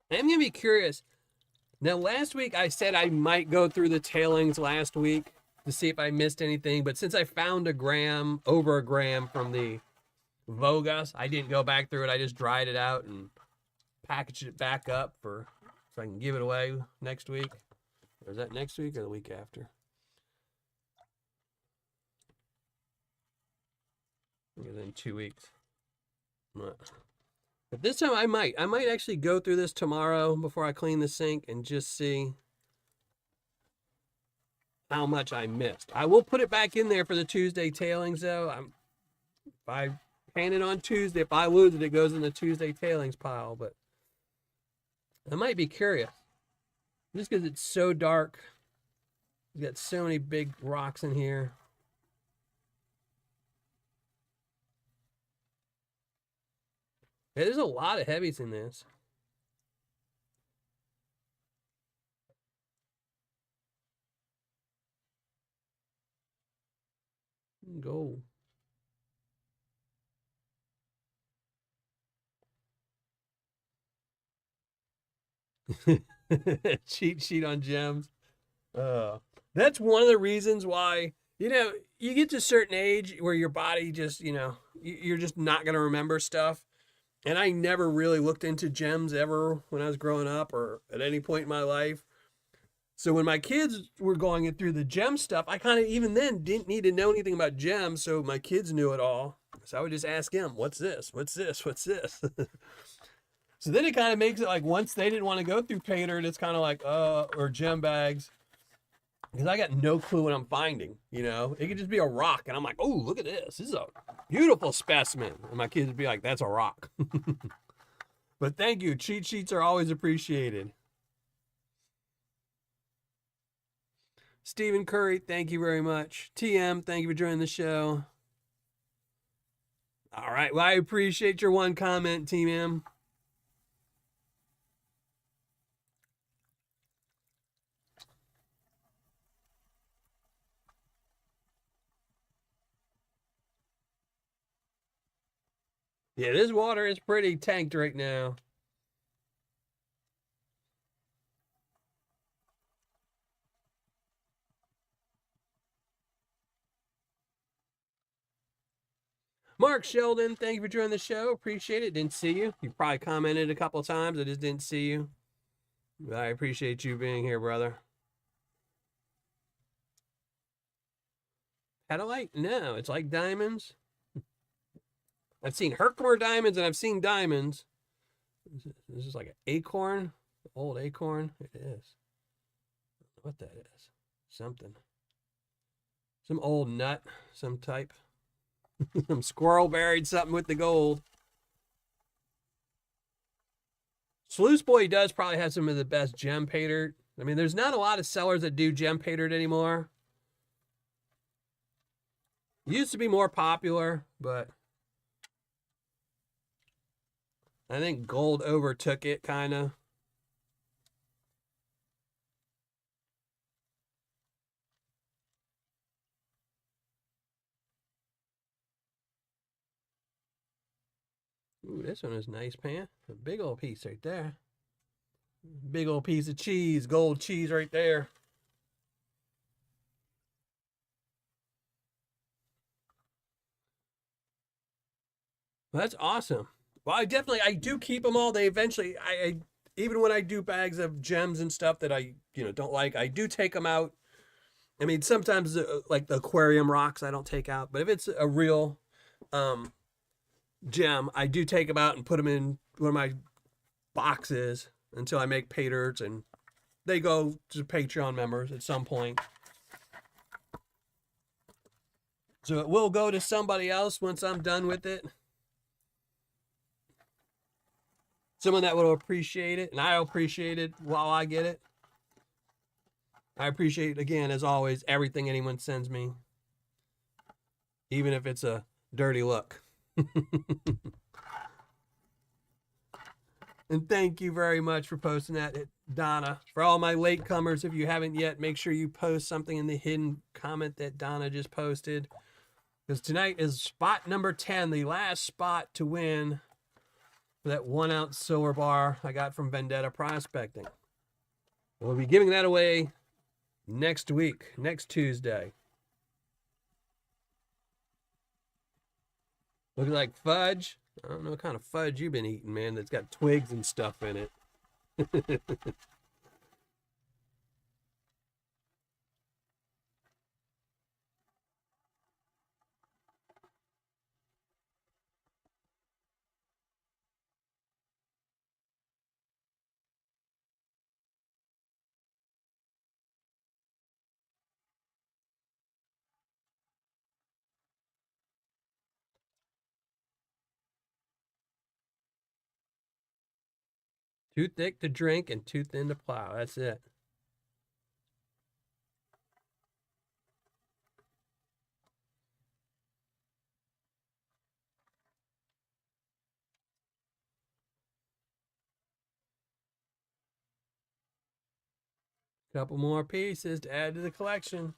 I'm going to be curious. Now, last week I said I might go through the tailings last week to see if I missed anything, but since I found over a gram from the Vogas, I didn't go back through it. I just dried it out and packaged it back up so I can give it away next week. Or is that next week or the week after? I think it's in 2 weeks. But this time I might actually go through this tomorrow before I clean the sink and just see how much I missed. I will put it back in there for the Tuesday tailings, though. If I pan it on Tuesday, if I lose it, it goes in the Tuesday tailings pile. But I might be curious, just because it's so dark. You got so many big rocks in here. Yeah, there's a lot of heavies in this. Go. Cheat sheet on gems. That's one of the reasons why, you get to a certain age where your body just, you're just not going to remember stuff. And I never really looked into gems ever when I was growing up or at any point in my life. So when my kids were going through the gem stuff, I kind of even then didn't need to know anything about gems. So my kids knew it all. So I would just ask them, what's this? What's this? What's this? So then it kind of makes it like once they didn't want to go through Paydirt, it's kind of like, or gem bags. Because I got no clue what I'm finding, It could just be a rock. And I'm like, oh, look at this. This is a beautiful specimen. And my kids would be like, that's a rock. But thank you. Cheat sheets are always appreciated. Stephen Curry, thank you very much. TM, thank you for joining the show. All right. Well, I appreciate your one comment, Team M. Yeah, this water is pretty tanked right now. Mark Sheldon, thank you for joining the show. Appreciate it. Didn't see you. You probably commented a couple of times. I just didn't see you. But I appreciate you being here, brother. Petalite? No, it's like diamonds. I've seen Herkimer diamonds and I've seen diamonds. This is like an acorn, old acorn. It is. I don't know what that is. Something. Some old nut, some type. Some squirrel buried something with the gold. Sluice Boy does probably have some of the best gem Paydirt. I mean, there's not a lot of sellers that do gem Paydirt anymore. It used to be more popular, but I think gold overtook it, kind of. Ooh, this one is nice, Pan. A big old piece right there. Big old piece of cheese, gold cheese right there. Well, that's awesome. Well, I do keep them all. They eventually, even when I do bags of gems and stuff that I, don't like, I do take them out. I mean, sometimes like the aquarium rocks I don't take out, but if it's a real gem, I do take them out and put them in one of my boxes until I make Paydirts, and they go to Patreon members at some point. So it will go to somebody else once I'm done with it. Someone that will appreciate it, and I'll appreciate it while I get it. I appreciate, again, as always, everything anyone sends me, even if it's a dirty look. And thank you very much for posting that, Donna. For all my latecomers, if you haven't yet, make sure you post something in the hidden comment that Donna just posted. Because tonight is spot number 10, the last spot to win for that 1 ounce silver bar I got from Vendetta Prospecting. We'll be giving that away next week, next Tuesday. Looking like fudge. I don't know what kind of fudge you've been eating, man, that's got twigs and stuff in it. Too thick to drink and too thin to plow. That's it. Couple more pieces to add to the collection.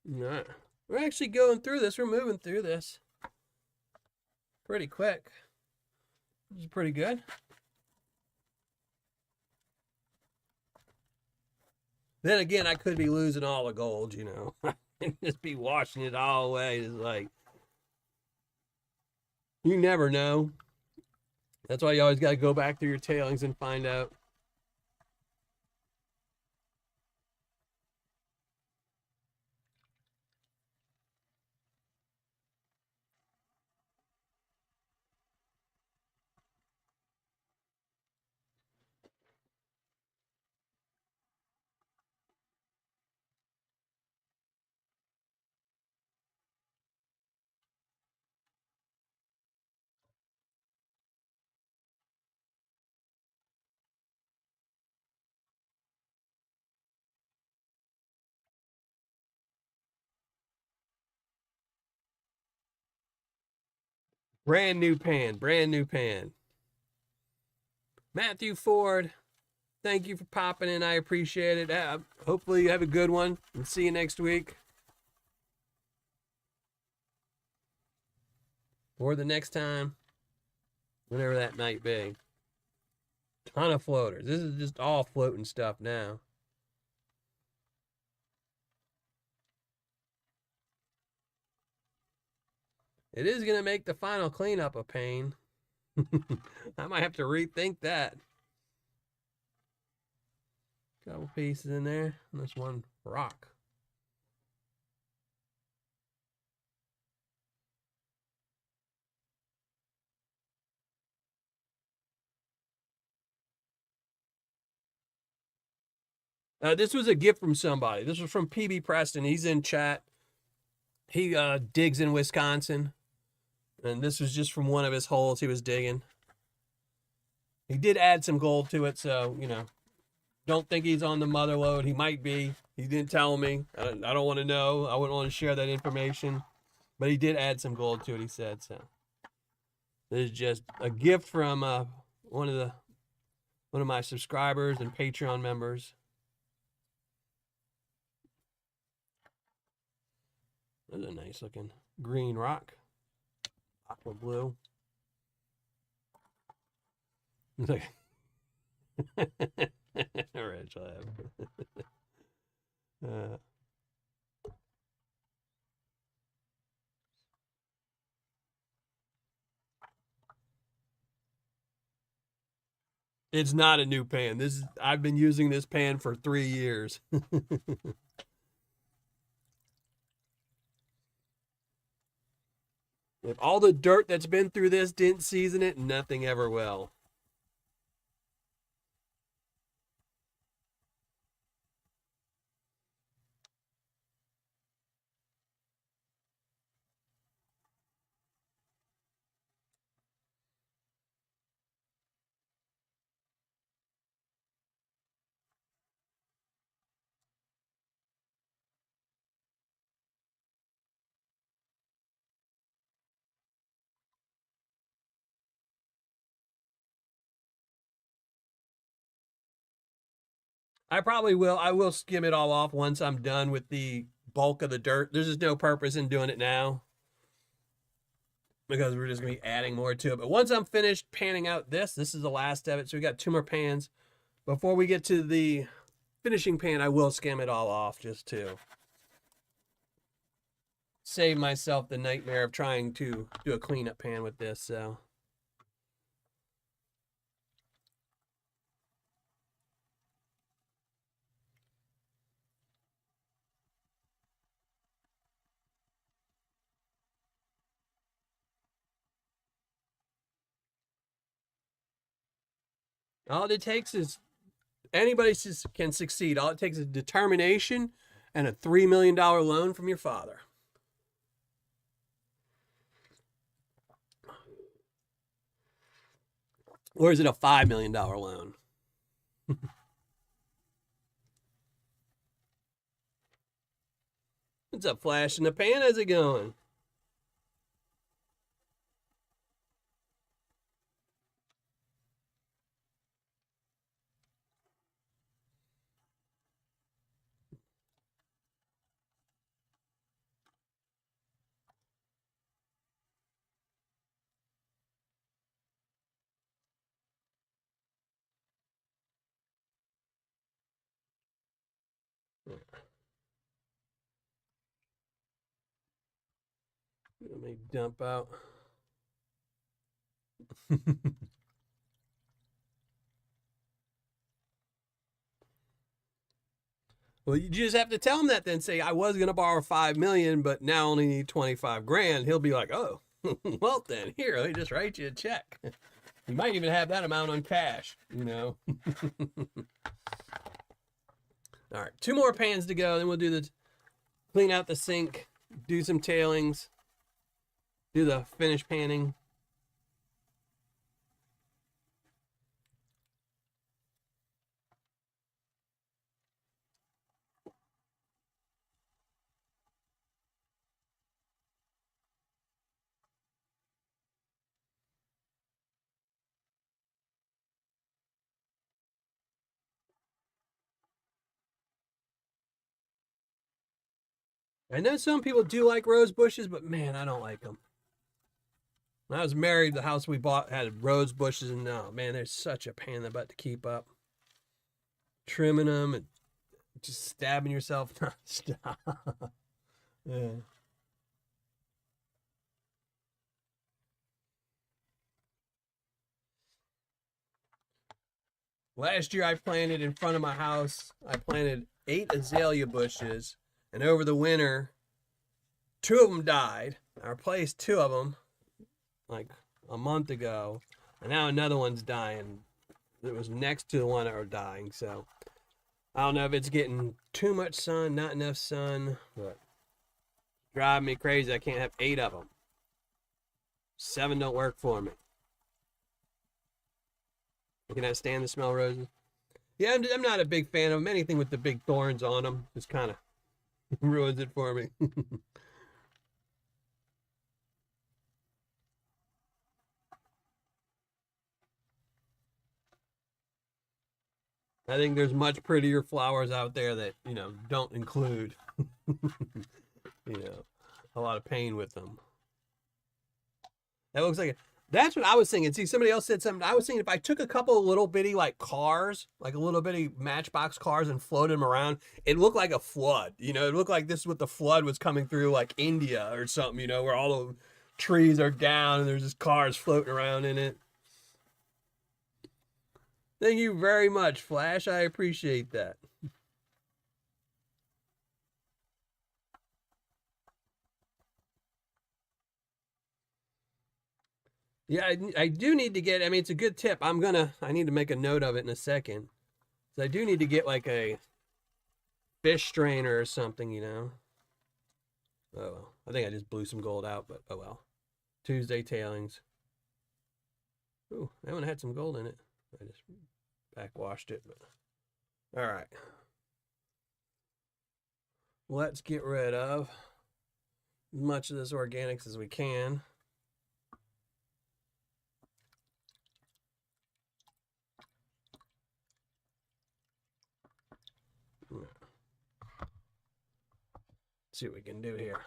Nah. We're actually going through this. We're moving through this pretty quick. This is pretty good. Then again, I could be losing all the gold, and just be washing it all away. It's like, you never know. That's why you always got to go back through your tailings and find out. Brand new pan, brand new pan. Matthew Ford, thank you for popping in. I appreciate it. Hopefully you have a good one, and see you next week. or the next time, whenever that might be. Ton of floaters. This is just all floating stuff now. It is going to make the final cleanup a pain. I might have to rethink that. Couple pieces in there, and this one rock. This was a gift from somebody. This was from PB Prestin. He's in chat. He digs in Wisconsin. And this was just from one of his holes he was digging. He did add some gold to it, so, you know, don't think he's on the mother lode. He might be. He didn't tell me. I don't want to know. I wouldn't want to share that information. But he did add some gold to it, he said. So this is just a gift from one of my subscribers and Patreon members. That's a nice looking green rock. Aqua blue. It's like Red slab. It's not a new pan. I've been using this pan for 3 years. If all the dirt that's been through this didn't season it, nothing ever will. I probably will. I will skim it all off once I'm done with the bulk of the dirt. There's just no purpose in doing it now because we're just going to be adding more to it. But once I'm finished panning out this is the last of it. So we got 2 more pans. Before we get to the finishing pan, I will skim it all off just to save myself the nightmare of trying to do a cleanup pan with this. So. All it takes is anybody can succeed. All it takes is determination and a $3 million loan from your father. Or is it a $5 million loan? What's up, Flash in the Pan? How's it going? Let me dump out. Well, you just have to tell him that then. Say, I was going to borrow $5 million, but now only need 25 grand. He'll be like, oh, well then, here, let me just write you a check. You might even have that amount on cash, you know. All right, 2 more pans to go. Then we'll do clean out the sink, do some tailings, do the finish panning. I know some people do like rose bushes, but man, I don't like them. When I was married, the house we bought had rose bushes, and oh man, there's such a pain in the butt to keep up. Trimming them and just stabbing yourself. Stop. Yeah. Last year I planted in front of my house, I planted 8 azalea bushes, and over the winter, 2 of them died. I replaced 2 of them like a month ago, and now another one's dying. It was next to the one that were dying, so I don't know if it's getting too much sun, not enough sun, but driving me crazy. I can't have 8 of them. 7 don't work for me. I cannot stand the smell of roses. Yeah, I'm not a big fan of them. Anything with the big thorns on them just kind of ruins it for me. I think there's much prettier flowers out there that, don't include, a lot of pain with them. That looks like that's what I was thinking. See, somebody else said something. I was thinking if I took a couple of little bitty like cars, like a little bitty matchbox cars and floated them around, it looked like a flood. It looked like this is what the flood was coming through like India or something, where all the trees are down and there's just cars floating around in it. Thank you very much, Flash. I appreciate that. Yeah, I do need to get, it's a good tip. I need to make a note of it in a second. So I do need to get like a fish strainer or something, Oh, well. I think I just blew some gold out, but oh well. Tuesday tailings. Ooh, that one had some gold in it. I just backwashed it, but all right. Let's get rid of as much of this organics as we can. See what we can do here.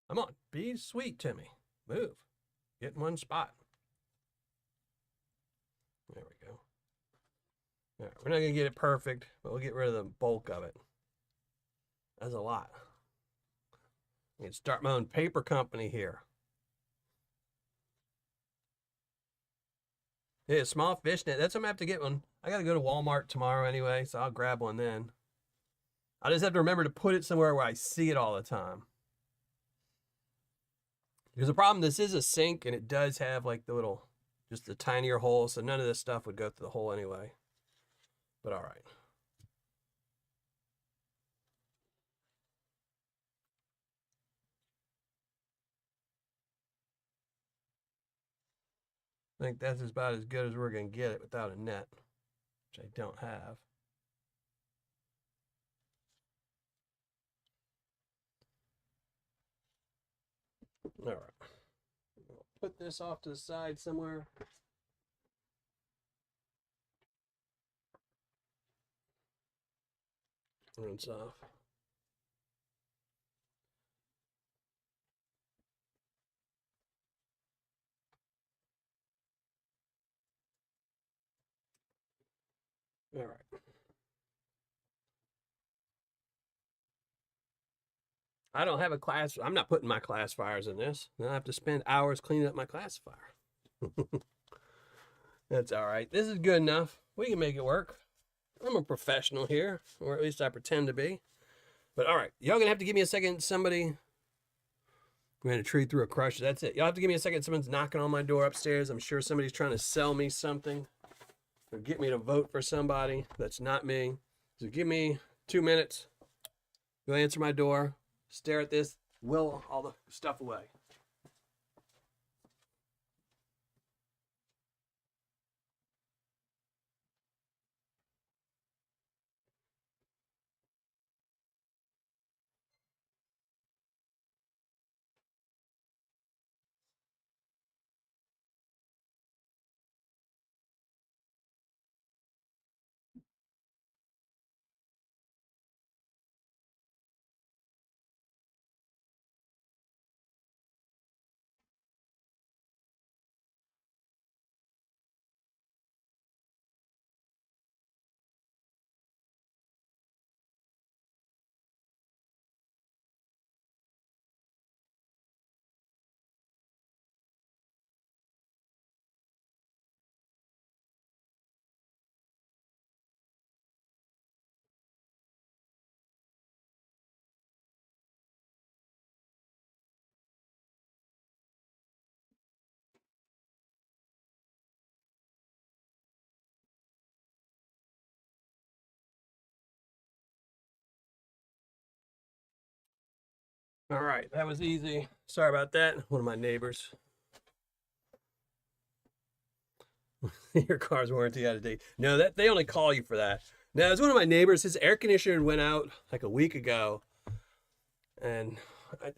Come on, be sweet to me. Move. Get in one spot. There we go. All right, we're not going to get it perfect, but we'll get rid of the bulk of it. That's a lot. I can start my own paper company here. Yeah, small fish net. That's what I'm going to have to get one. I got to go to Walmart tomorrow anyway, so I'll grab one then. I just have to remember to put it somewhere where I see it all the time. Because the problem, this is a sink, and it does have like the little, just the tinier hole, so none of this stuff would go through the hole anyway. But all right. I think that's about as good as we're going to get it without a net, which I don't have. All right. I'll put this off to the side somewhere. Rinse off. All right. I don't have a class. I'm not putting my classifiers in this. Then I have to spend hours cleaning up my classifier. That's all right. This is good enough. We can make it work. I'm a professional here, or at least I pretend to be. But all right, y'all gonna have to give me a second. Somebody, we're gonna tree through a crusher. That's it. Y'all have to give me a second. Someone's knocking on my door upstairs. I'm sure somebody's trying to sell me something or get me to vote for somebody that's not me. So give me 2 minutes. Go answer my door, stare at this, will all the stuff away. All right, that was easy. Sorry about that. One of my neighbors. Your car's warranty out of date. No, that they only call you for that. No, it was one of my neighbors. His air conditioner went out like a week ago, and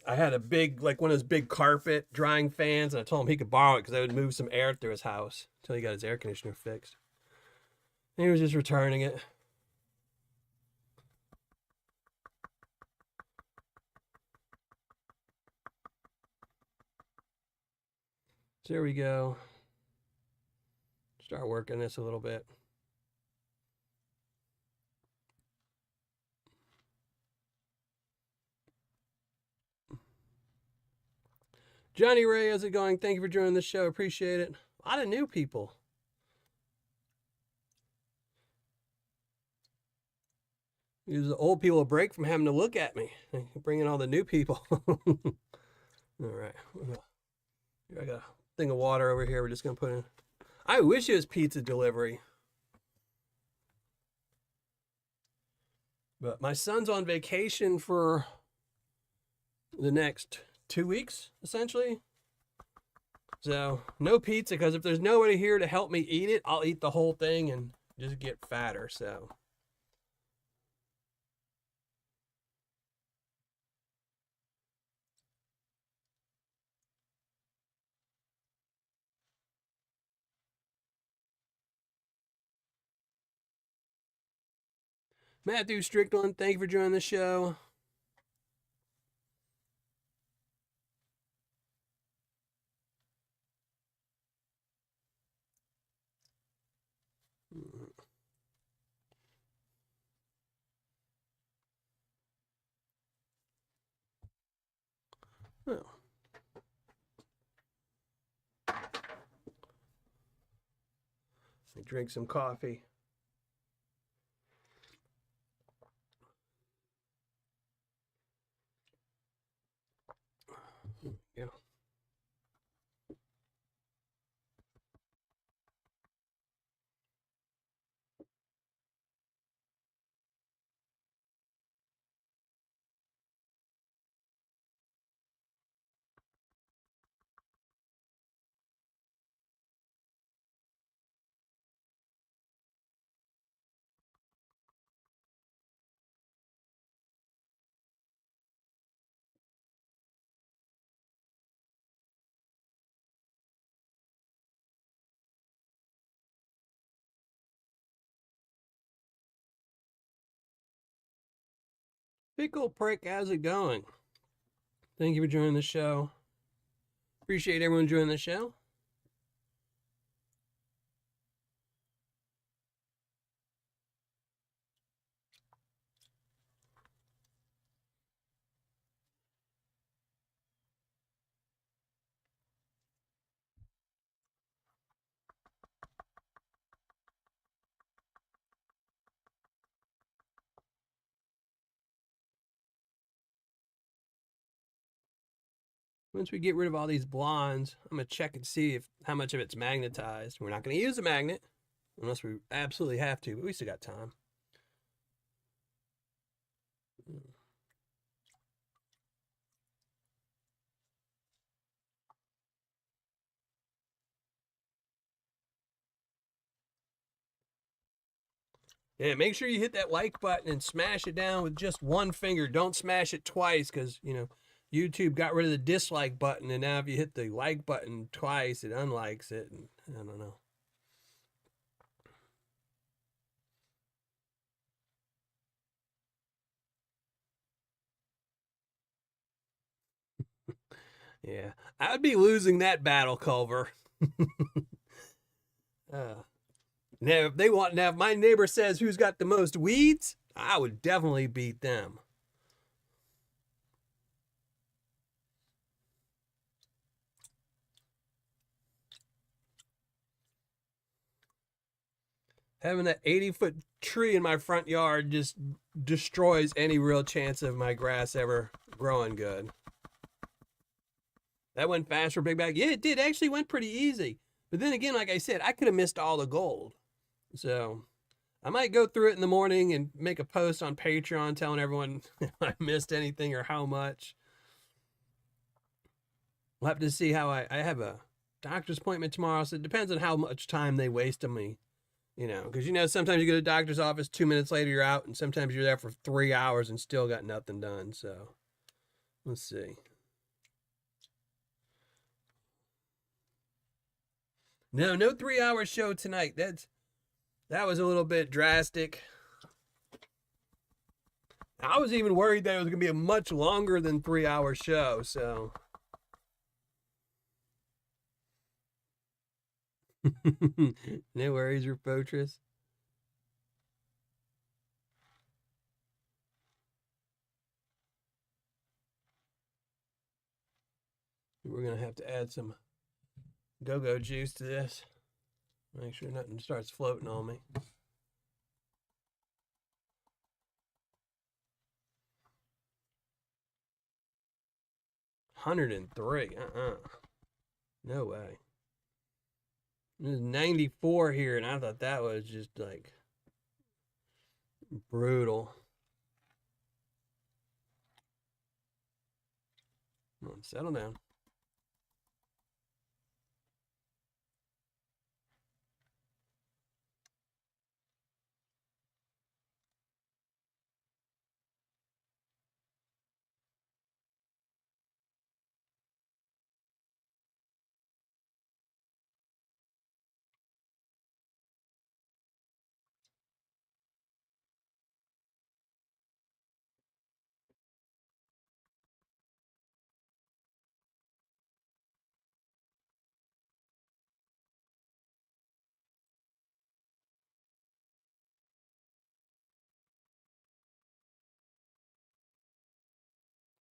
I had a big, like one of those big carpet drying fans, and I told him he could borrow it because I would move some air through his house until he got his air conditioner fixed. And he was just returning it. So there we go. Start working this a little bit. Johnny Ray, how's it going? Thank you for joining the show. Appreciate it. A lot of new people. Gives the old people a break from having to look at me. Bring in all the new people. All right. I got a thing of water over here. We're just going to put in. I wish it was pizza delivery. But my son's on vacation for the next 2 weeks, essentially. So no pizza, because if there's nobody here to help me eat it, I'll eat the whole thing and just get fatter. So Matthew Strickland, thank you for joining the show. Oh. Let me drink some coffee. Yeah. Pickle Prick, how's it going? Thank you for joining the show. Appreciate everyone joining the show. Once we get rid of all these blondes, I'm going to check and see if how much of it's magnetized. We're not going to use a magnet unless we absolutely have to, but we still got time. Yeah, make sure you hit that like button and smash it down with just one finger. Don't smash it twice because, YouTube got rid of the dislike button. And now if you hit the like button twice, it unlikes it. And I don't know. Yeah, I would be losing that battle, Culver. uh, now, if my neighbor says who's got the most weeds, I would definitely beat them. Having that 80-foot tree in my front yard just destroys any real chance of my grass ever growing good. That went fast for Big Bag. Yeah, it did. Actually went pretty easy. But then again, like I said, I could have missed all the gold. So I might go through it in the morning and make a post on Patreon telling everyone if I missed anything or how much. We'll have to see how I have a doctor's appointment tomorrow, so it depends on how much time they waste on me. Because sometimes you go to the doctor's office, 2 minutes later you're out, and sometimes you're there for 3 hours and still got nothing done. So let's see. No 3 hour show tonight. That was a little bit drastic. I was even worried that it was going to be a much longer than 3 hour show. So no worries, Repotress. We're going to have to add some go-go juice to this. Make sure nothing starts floating on me. $103. No way. There's 94 here, and I thought that was just like brutal. Come on, settle down.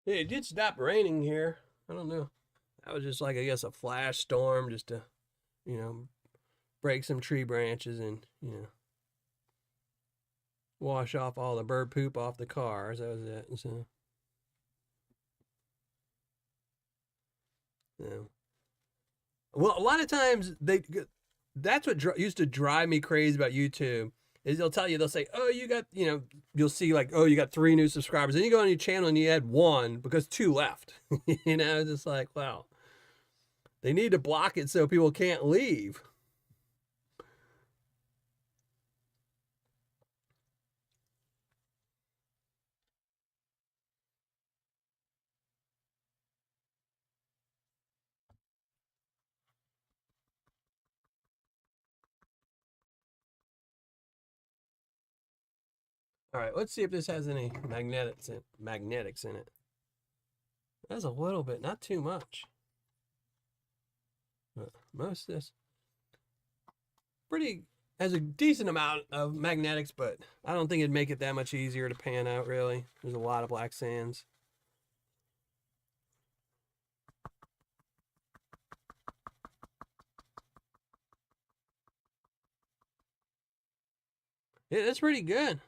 Yeah, it did stop raining here. I don't know. That was just like, I guess, a flash storm just to, you know, break some tree branches and, wash off all the bird poop off the cars. That was it. So, yeah. Well, a lot of times that's what used to drive me crazy about YouTube is they'll say, oh, you got, you'll see like, oh, you got 3 new subscribers. Then you go on your channel and you add one because 2 left. It's just like, wow, they need to block it so people can't leave. All right, let's see if this has any magnetics in it. That's a little bit, not too much. But most of this has a decent amount of magnetics, but I don't think it'd make it that much easier to pan out, really. There's a lot of black sands. Yeah, that's pretty good.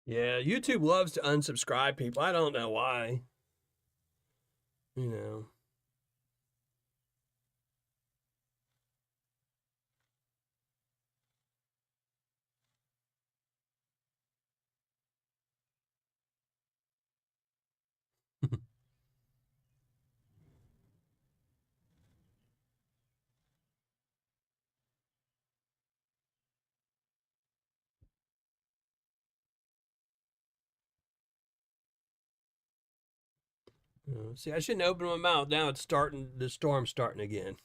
Yeah, YouTube loves to unsubscribe people. I don't know why. You know. See, I shouldn't open my mouth. Now it's starting, the storm's starting again.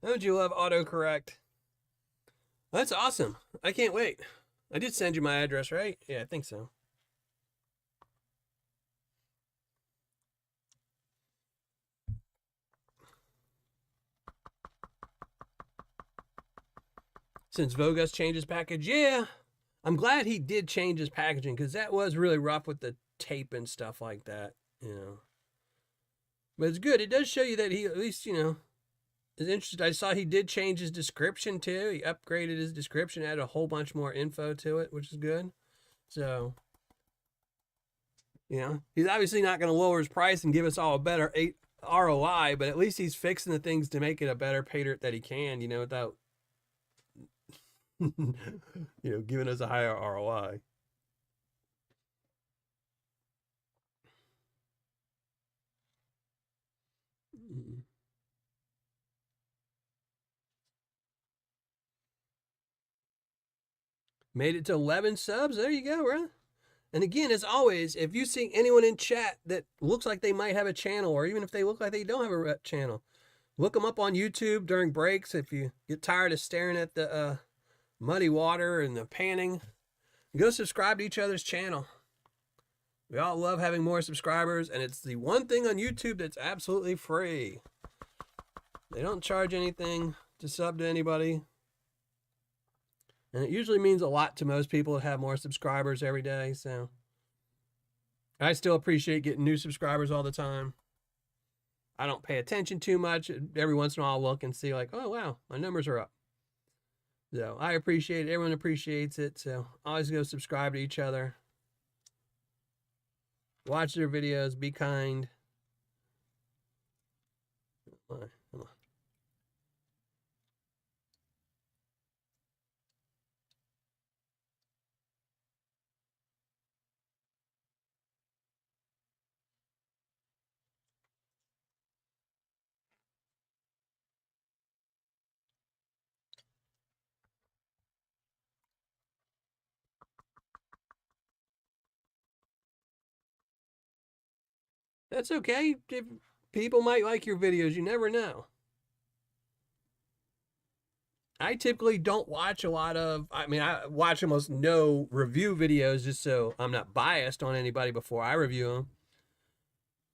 Don't you love autocorrect? That's awesome. I can't wait. I did send you my address, right? Yeah, I think so. Since Vogus changed his package, yeah. I'm glad he did change his packaging because that was really rough with the tape and stuff like that, you know. But it's good. It does show you that he at least, you know, is interested. I saw he did change his description too. He upgraded his description, added a whole bunch more info to it, which is good. So, you know, he's obviously not going to lower his price and give us all a better ROI, but at least he's fixing the things to make it a better Paydirt that he can, you know, without, you know, giving us a higher ROI. Made it to 11 subs. There you go, bro. And again, as always, if you see anyone in chat that looks like they might have a channel, or even if they look like they don't have a channel, look them up on YouTube during breaks. If you get tired of staring at the muddy water and the panning, go subscribe to each other's channel. We all love having more subscribers, and it's the one thing on YouTube that's absolutely free. They don't charge anything to sub to anybody. And it usually means a lot to most people to have more subscribers every day. So I still appreciate getting new subscribers all the time. I don't pay attention too much. Every once in a while I'll look and see like, oh, wow, my numbers are up. So I appreciate it. Everyone appreciates it. So always go subscribe to each other. Watch their videos. Be kind. Come on. That's okay. People might like your videos. You never know. I typically don't watch a lot of, I mean, I watch almost no review videos just so I'm not biased on anybody before I review them.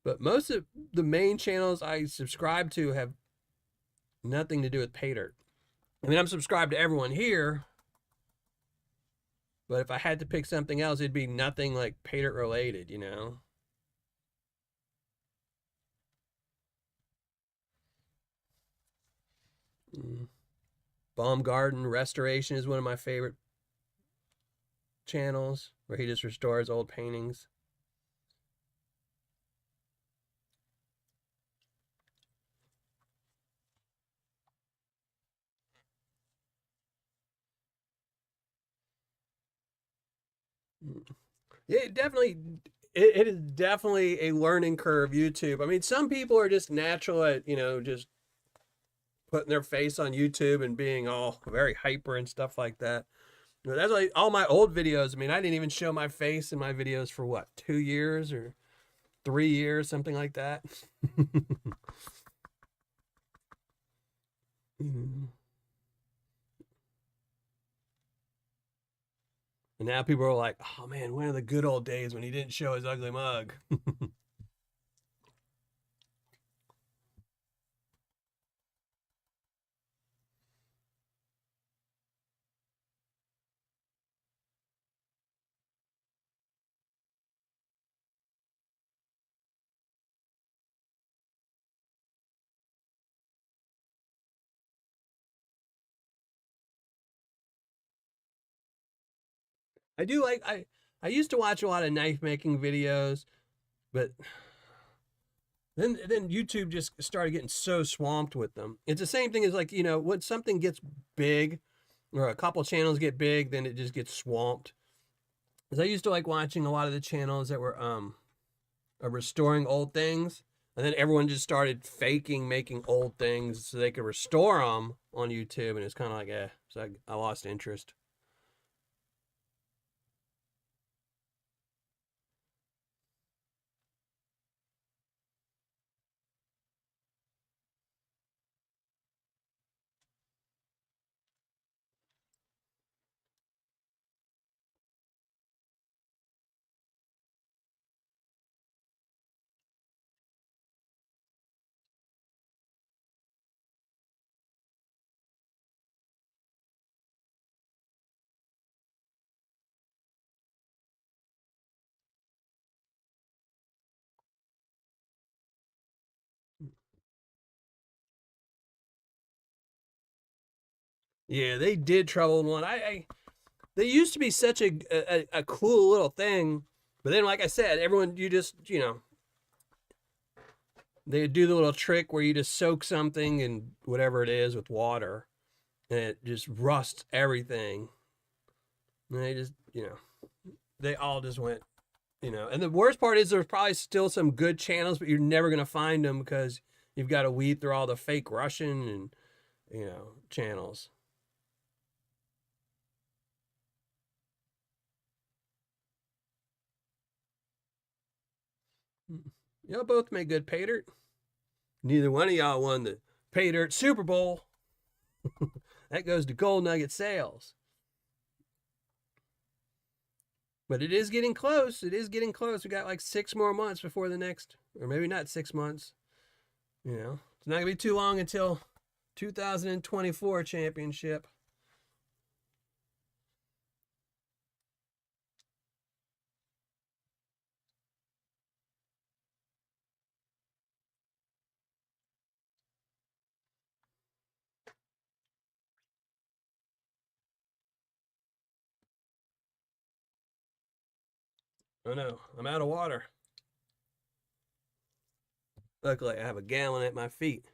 But most of the main channels I subscribe to have nothing to do with Paydirt. I mean, I'm subscribed to everyone here, but if I had to pick something else, it'd be nothing like Paydirt related, you know? Baumgarten Restoration is one of my favorite channels where he just restores old paintings. Yeah, it is definitely a learning curve, YouTube. I mean, some people are just natural at, you know, just putting their face on YouTube and being all very hyper and stuff like that. That's like all my old videos. I mean, I didn't even show my face in my videos for what, 2 years or 3 years, something like that. And now people are like, oh man, when are the good old days when he didn't show his ugly mug? I do like I used to watch a lot of knife making videos, but then YouTube just started getting so swamped with them. It's the same thing as like, when something gets big or a couple channels get big, then it just gets swamped. Because I used to like watching a lot of the channels that were restoring old things, and then everyone just started faking making old things so they could restore them on YouTube, and it's kind of like, so I lost interest. Yeah, they did trouble in one. They used to be such a cool little thing, but then like I said, everyone you just they do the little trick where you just soak something in whatever it is with water, and it just rusts everything. And they just they all just went. And the worst part is there's probably still some good channels, but you're never gonna find them because you've got to weed through all the fake Russian and channels. Y'all both made good Paydirt. Neither one of y'all won the Paydirt Super Bowl. That goes to Gold Nugget sales. But it is getting close. It is getting close. We got like 6 more months before the next, or maybe not 6 months. It's not gonna be too long until 2024 championship. Oh no, I'm out of water. Luckily, I have a gallon at my feet.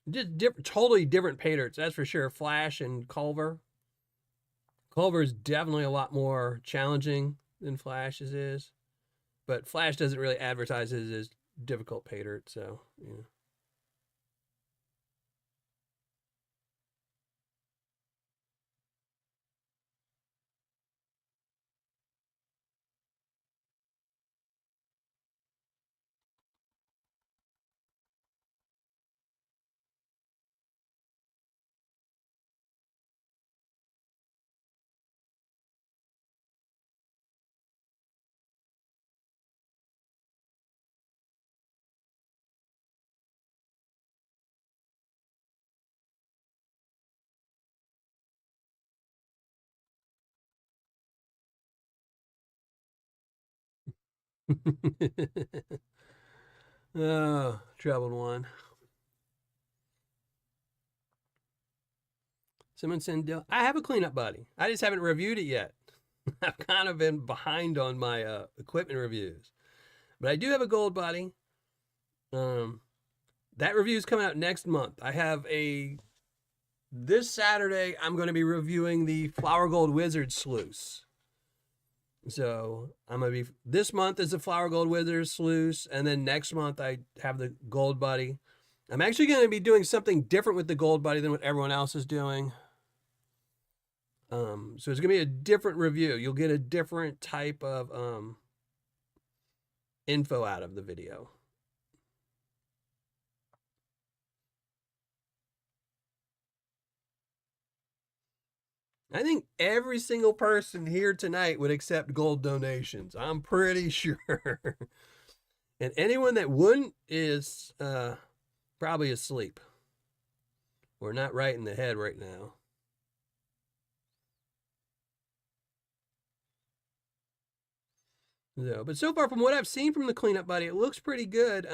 Just totally different pay dirts, that's for sure. Flash and Culver. Culver is definitely a lot more challenging than Flash's is, but Flash doesn't really advertise it as difficult pay dirt, so yeah. Oh, troubled one. Simonson, I have a cleanup buddy. I just haven't reviewed it yet. I've kind of been behind on my equipment reviews, but I do have a gold buddy. Um, that review is coming out next month. I have this Saturday. I'm going to be reviewing the Flower Gold Wizard sluice. So I'm gonna be this month is the Flower Gold Wizard sluice, and then next month I have the Gold Buddy. I'm actually going to be doing something different with the gold buddy than what everyone else is doing. So it's going to be a different review. You'll get a different type of info out of the video. I think every single person here tonight would accept gold donations. I'm pretty sure. And anyone that wouldn't is probably asleep or not right in the head right now. So, but so far from what I've seen from the cleanup buddy, it looks pretty good.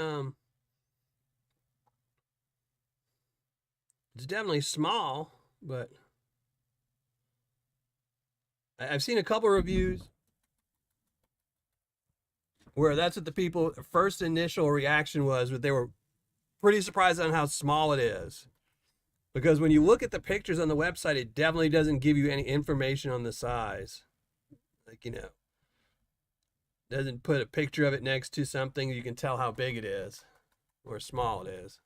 It's definitely small, but I've seen a couple reviews where that's what the people first initial reaction was, but they were pretty surprised on how small it is. Because when you look at the pictures on the website, it definitely doesn't give you any information on the size. Like, you know, doesn't put a picture of it next to something you can tell how big it is or small it is.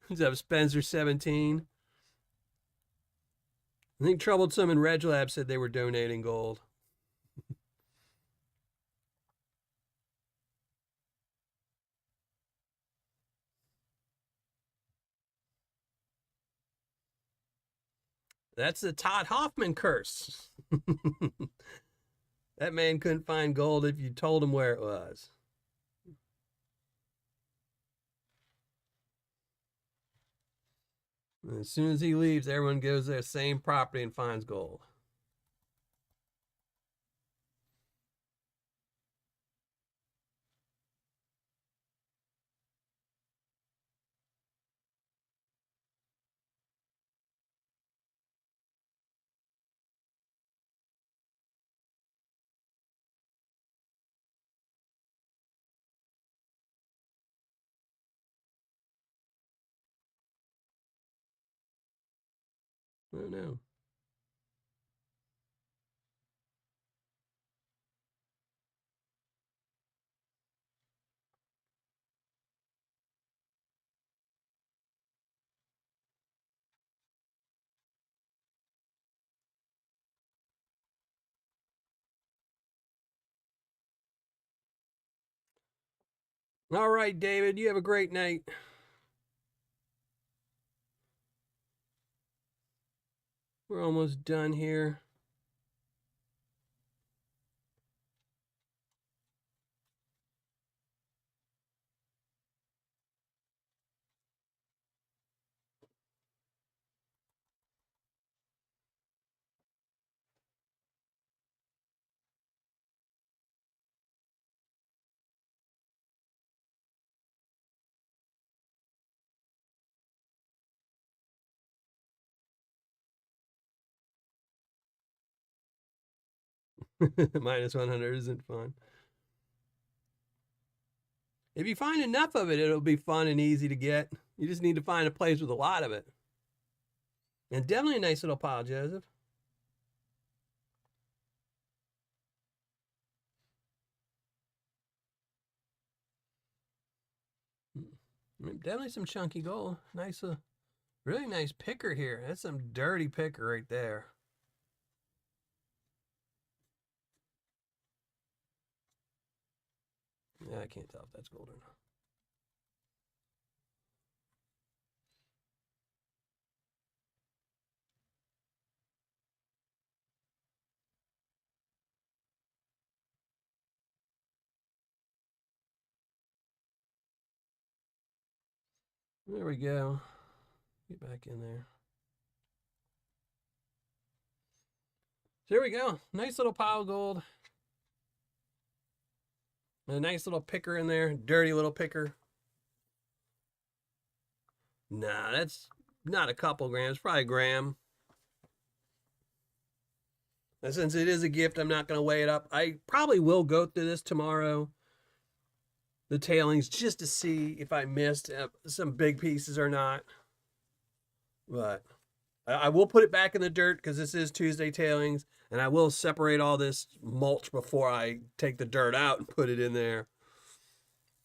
What's up, Spencer 17? I think Troublesome and Reg Lab said they were donating gold. That's the Todd Hoffman curse. That man couldn't find gold if you told him where it was. And as soon as he leaves, everyone goes to the same property and finds gold. I don't know. All right, David, you have a great night. We're almost done here. Minus 100 isn't fun. If you find enough of it, it'll be fun and easy to get. You just need to find a place with a lot of it. And definitely a nice little pile, Joseph. Definitely some chunky gold. Nice, really nice picker here. That's some dirty picker right there. Yeah, I can't tell if that's gold or not. There we go. Get back in there. So there we go. Nice little pile of gold. A nice little picker in there. Dirty little picker. Nah, that's not a couple grams. Probably a gram. And since it is a gift, I'm not going to weigh it up. I probably will go through this tomorrow. The tailings, just to see if I missed some big pieces or not. But I will put it back in the dirt because this is Tuesday tailings. And I will separate all this mulch before I take the dirt out and put it in there.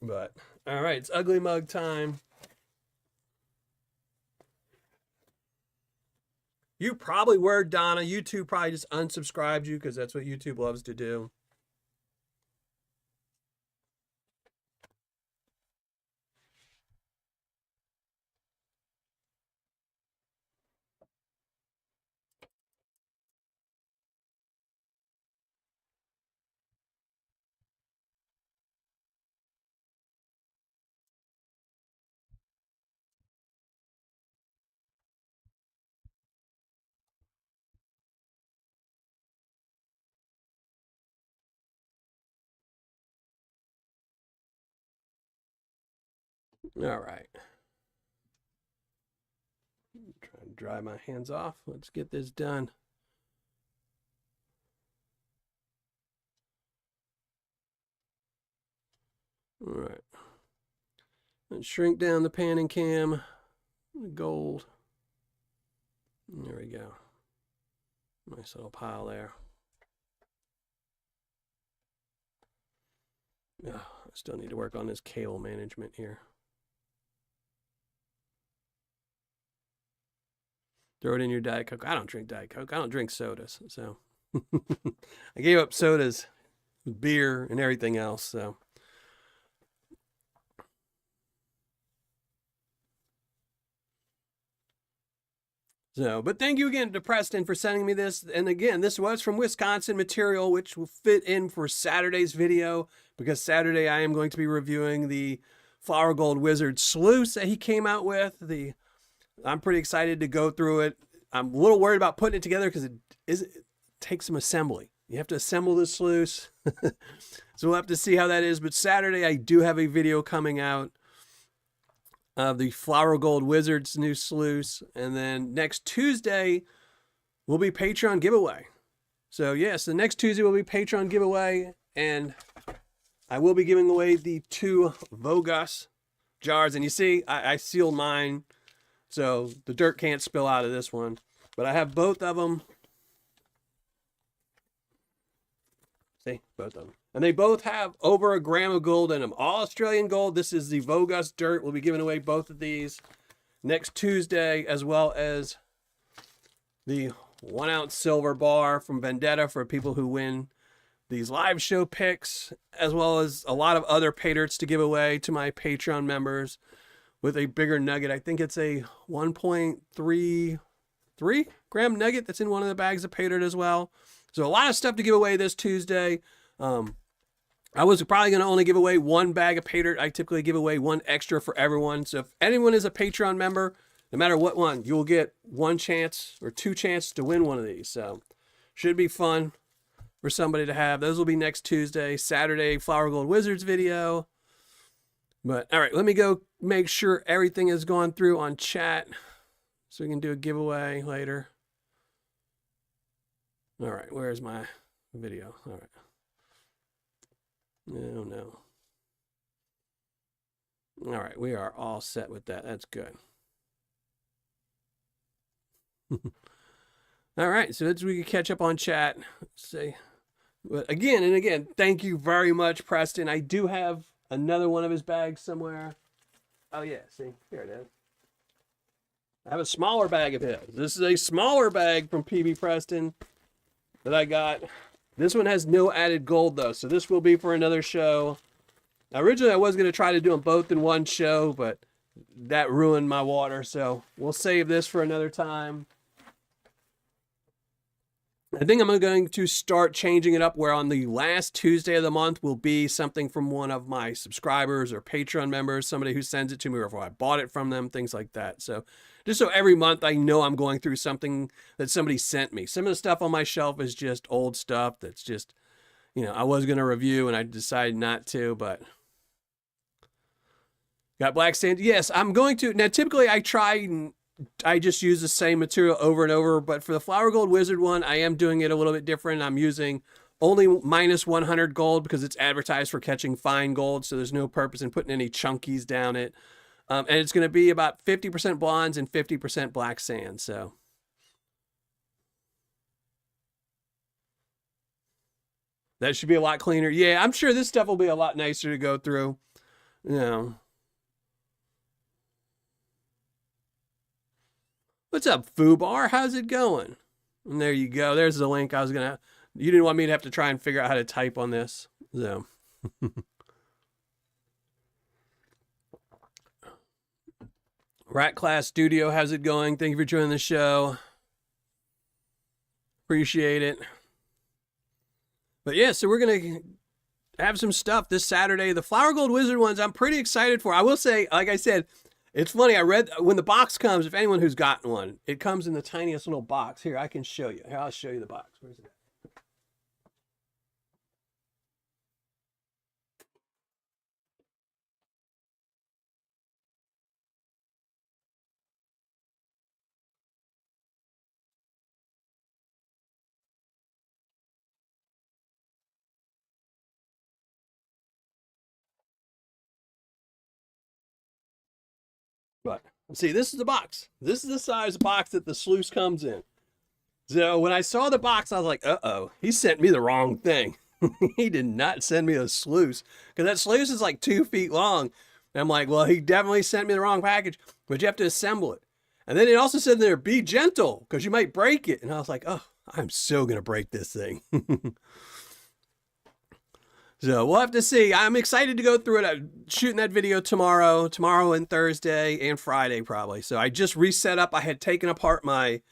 But, all right, it's ugly mug time. You probably were, Donna. YouTube probably just unsubscribed you because that's what YouTube loves to do. All right. Try and dry my hands off. Let's get this done. All right. And shrink down the panning cam. The gold. There we go. Nice little pile there. Oh, I still need to work on this cable management here. Throw it in your Diet Coke. I don't drink Diet Coke. I don't drink sodas. So I gave up sodas, beer, and everything else. So. But thank you again to Prestin for sending me this. And again, this was from Wisconsin material, which will fit in for Saturday's video, because Saturday I am going to be reviewing the Flower Gold Wizard sluice that he came out with. I'm pretty excited to go through it. I'm a little worried about putting it together because it takes some assembly. You have to assemble the sluice. So we'll have to see how that is. But Saturday I do have a video coming out of the Flower Gold Wizard's new sluice. And then next Tuesday will be Patreon giveaway. So yes, the next Tuesday will be Patreon giveaway. And I will be giving away the 2 Vogus jars. And you see, I sealed mine, so the dirt can't spill out of this one. But I have both of them. See, both of them. And they both have over 1 gram of gold in them. All Australian gold. This is the Vogus dirt. We'll be giving away both of these next Tuesday, as well as the 1 ounce silver bar from Vendetta for people who win these live show picks, as well as a lot of other Paydirts to give away to my Patreon members with a bigger nugget. I think it's a 1.33 gram nugget that's in one of the bags of Paydirt as well. So a lot of stuff to give away this Tuesday. I was probably going to only give away 1 bag of Paydirt. I typically give away 1 extra for everyone. So if anyone is a Patreon member, no matter what one, you will get 1 chance or 2 chances to win one of these. So should be fun for somebody to have. Those will be next Tuesday. Saturday, Flower Gold Wizards video. But all right, let me go make sure everything has gone through on chat so we can do a giveaway later. All right, where's my video? All right. No. All right, we are all set with that. That's good. All right, so we can catch up on chat. Let's see. But again, thank you very much, Prestin. I do have another one of his bags somewhere. Oh, yeah, see, here it is. I have a smaller bag of his. This is a smaller bag from PB Prestin that I got. This one has no added gold, though, so this will be for another show. Now, originally, I was going to try to do them both in one show, but that ruined my water, so we'll save this for another time. I think I'm going to start changing it up where on the last Tuesday of the month will be something from one of my subscribers or Patreon members, somebody who sends it to me, or if I bought it from them, things like that. So just so every month I know I'm going through something that somebody sent me. Some of the stuff on my shelf is just old stuff that's just, you know, I was going to review and I decided not to, but got black sand. Yes, I'm going to. Now, typically I just use the same material over and over, but for the Flower Gold Wizard one, I am doing it a little bit different. I'm using only minus 100 gold because it's advertised for catching fine gold, so there's no purpose in putting any chunkies down it. And it's going to be about 50% bronze and 50% black sand. So That should be a lot cleaner. Yeah, I'm sure this stuff will be a lot nicer to go through. You know. What's up, Fubar? How's it going? And there you go. There's the link. You didn't want me to have to try and figure out how to type on this. So. Rat Class Studio, how's it going? Thank you for joining the show. Appreciate it. But yeah, so we're going to have some stuff this Saturday. The Flower Gold Wizard ones, I'm pretty excited for. I will say, like I said, it's funny. I read when the box comes, if anyone who's gotten one, it comes in the tiniest little box. Here, I can show you. Here, I'll show you the box. Where's it at? But see, this is the box. This is the size box that the sluice comes in. So when I saw the box, I was like, uh-oh, he sent me the wrong thing. He did not send me a sluice, because that sluice is like 2 feet long. And I'm like, well, he definitely sent me the wrong package, but you have to assemble it. And then it also said there, be gentle, because you might break it. And I was like, oh, I'm so going to break this thing. So we'll have to see. I'm excited to go through it. I'm shooting that video tomorrow and Thursday and Friday probably. So I just reset up. I had taken apart my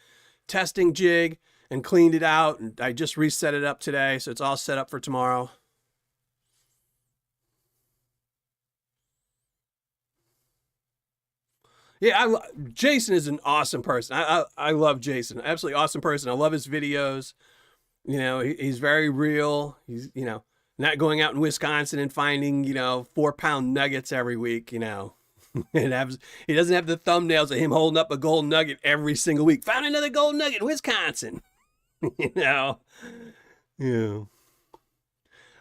testing jig and cleaned it out, and I just reset it up today. So it's all set up for tomorrow. Yeah, Jason is an awesome person. I love Jason. Absolutely awesome person. I love his videos. You know, he's very real. He's, you know, not going out in Wisconsin and finding, 4-pound nuggets every week, He doesn't have the thumbnails of him holding up a gold nugget every single week. Found another gold nugget in Wisconsin. Yeah.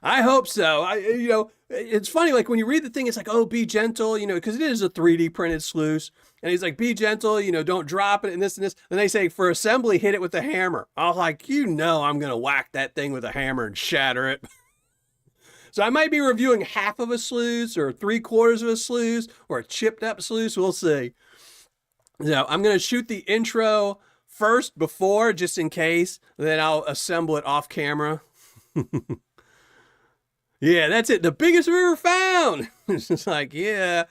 I hope so. It's funny, like when you read the thing, it's like, oh, be gentle, because it is a 3D printed sluice. And he's like, be gentle, don't drop it and this and this. And they say for assembly, hit it with a hammer. I was like, I'm going to whack that thing with a hammer and shatter it. So I might be reviewing half of a sluice or 3/4 of a sluice or a chipped up sluice. We'll see. So I'm going to shoot the intro first before, just in case. Then I'll assemble it off camera. Yeah, that's it. The biggest we've ever found. It's just like, yeah,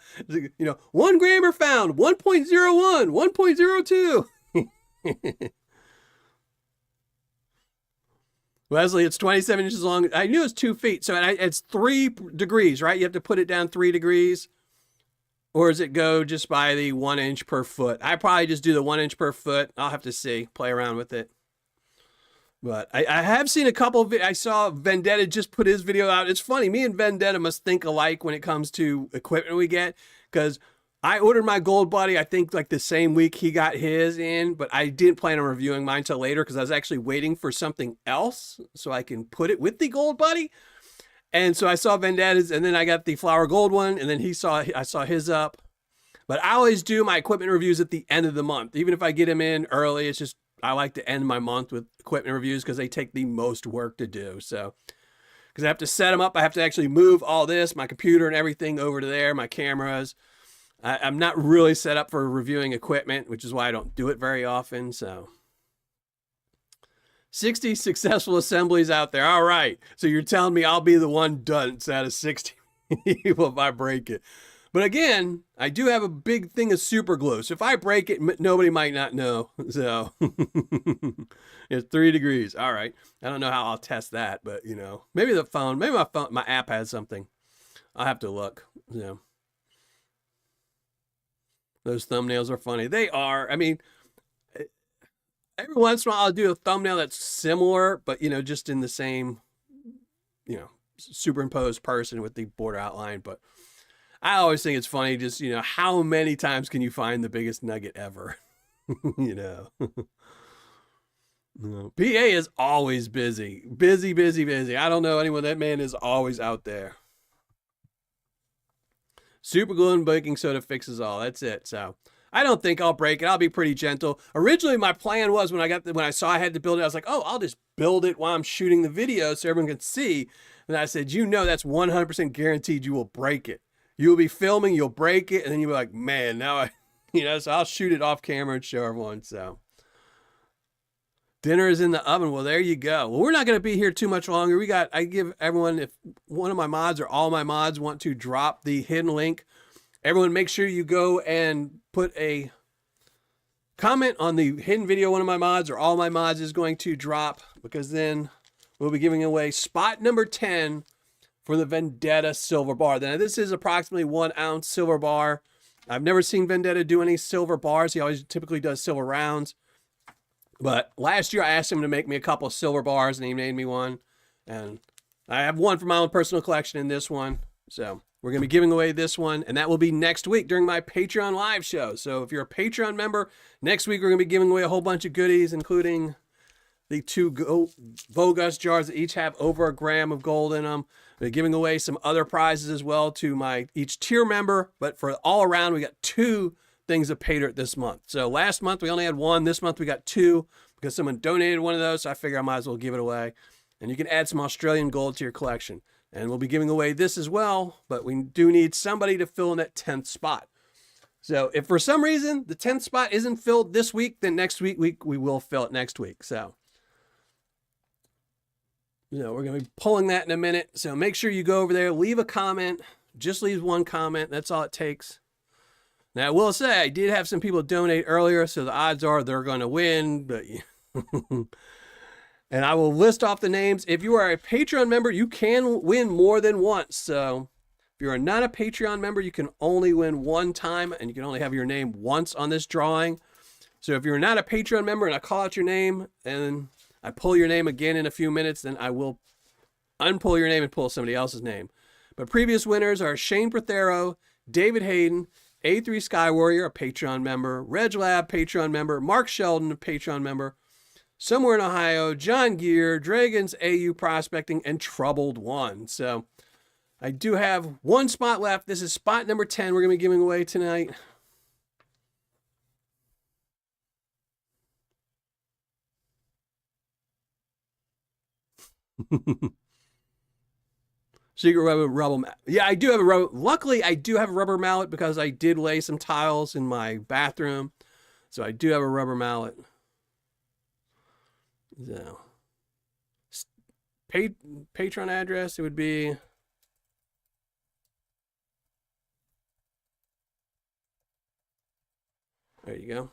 1 grammer found, 1.01, 1.02. Wesley, it's 27 inches long. I knew it was 2 feet. So it's 3 degrees, right? You have to put it down 3 degrees. Or does it go just by the 1 inch per foot? I probably just do the 1 inch per foot. I'll have to see, play around with it. But I have seen a couple of, I saw Vendetta just put his video out. It's funny, me and Vendetta must think alike when it comes to equipment we get. Because I ordered my Gold Buddy, I think like the same week he got his in, but I didn't plan on reviewing mine till later because I was actually waiting for something else so I can put it with the Gold Buddy. And so I saw Vendetta's, and then I got the Flower Gold one, and then I saw his up. But I always do my equipment reviews at the end of the month. Even if I get them in early, it's just, I like to end my month with equipment reviews because they take the most work to do. So, because I have to set them up, I have to actually move all this, my computer and everything over to there, my cameras. I'm not really set up for reviewing equipment, which is why I don't do it very often. So 60 successful assemblies out there. All right. So you're telling me I'll be the one dunce out of 60 people if I break it. But again, I do have a big thing of super glue. So if I break it, nobody might not know. So it's 3 degrees. All right. I don't know how I'll test that, but maybe my app has something. I'll have to look. Those thumbnails are funny. They are. I mean, every once in a while I'll do a thumbnail that's similar, but just in the same, superimposed person with the border outline. But I always think it's funny, just, how many times can you find the biggest nugget ever? PA is always busy. Busy. I don't know anyone. That man is always out there. Super glue and baking soda fixes all. That's it. So I don't think I'll break it. I'll be pretty gentle. Originally, my plan was when I saw I had to build it, I was like, oh, I'll just build it while I'm shooting the video so everyone can see. And I said, that's 100% guaranteed you will break it. You will be filming, you'll break it, and then you'll be like, man, now so I'll shoot it off camera and show everyone. So dinner is in the oven. Well, there you go. Well, we're not going to be here too much longer. I give everyone, if one of my mods or all my mods want to drop the hidden link, everyone make sure you go and put a comment on the hidden video one of my mods or all my mods is going to drop, because then we'll be giving away spot number 10 for the Vendetta silver bar. Now, this is approximately 1 ounce silver bar. I've never seen Vendetta do any silver bars. He always typically does silver rounds. But last year I asked him to make me a couple of silver bars and he made me one. And I have one for my own personal collection in this one. So we're going to be giving away this one, and that will be next week during my Patreon live show. So if you're a Patreon member, next week we're going to be giving away a whole bunch of goodies, including the 2 Vogus jars that each have over 1 gram of gold in them. We're giving away some other prizes as well to my each tier member, but for all around, we got 2 things of Paydirt this month. So last month we only had 1. This month we got 2 because someone donated one of those. So I figure I might as well give it away. And you can add some Australian gold to your collection. And we'll be giving away this as well, but we do need somebody to fill in that 10th spot. So if for some reason the 10th spot isn't filled this week, then next week we will fill it next week. So, we're going to be pulling that in a minute. So make sure you go over there, leave a comment. Just leave 1 comment. That's all it takes. Now, I will say I did have some people donate earlier, so the odds are they're going to win, but and I will list off the names. If you are a Patreon member, you can win more than once. So if you're not a Patreon member, you can only win 1 time, and you can only have your name once on this drawing. So if you're not a Patreon member and I call out your name and I pull your name again in a few minutes, then I will unpull your name and pull somebody else's name. But previous winners are Shane Prothero, David Hayden, A3 Sky Warrior, a Patreon member, Reg Lab, Patreon member, Mark Sheldon, a Patreon member, Somewhere in Ohio, John Gear, Dragons AU Prospecting, and Troubled One. So I do have 1 spot left. This is spot number 10 we're going to be giving away tonight. Secret rubber mallet. Yeah, I do have a rubber. Luckily, I do have a rubber mallet because I did lay some tiles in my bathroom. So I do have a rubber mallet. So, Patreon address, it would be there you go.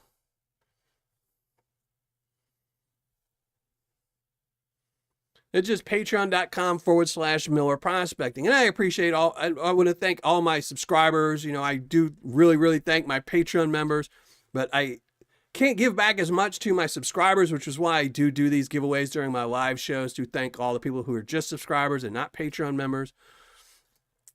It's just patreon.com/Miller Prospecting. And I appreciate I want to thank all my subscribers. I do really, really thank my Patreon members, but I can't give back as much to my subscribers, which is why I do these giveaways during my live shows to thank all the people who are just subscribers and not Patreon members.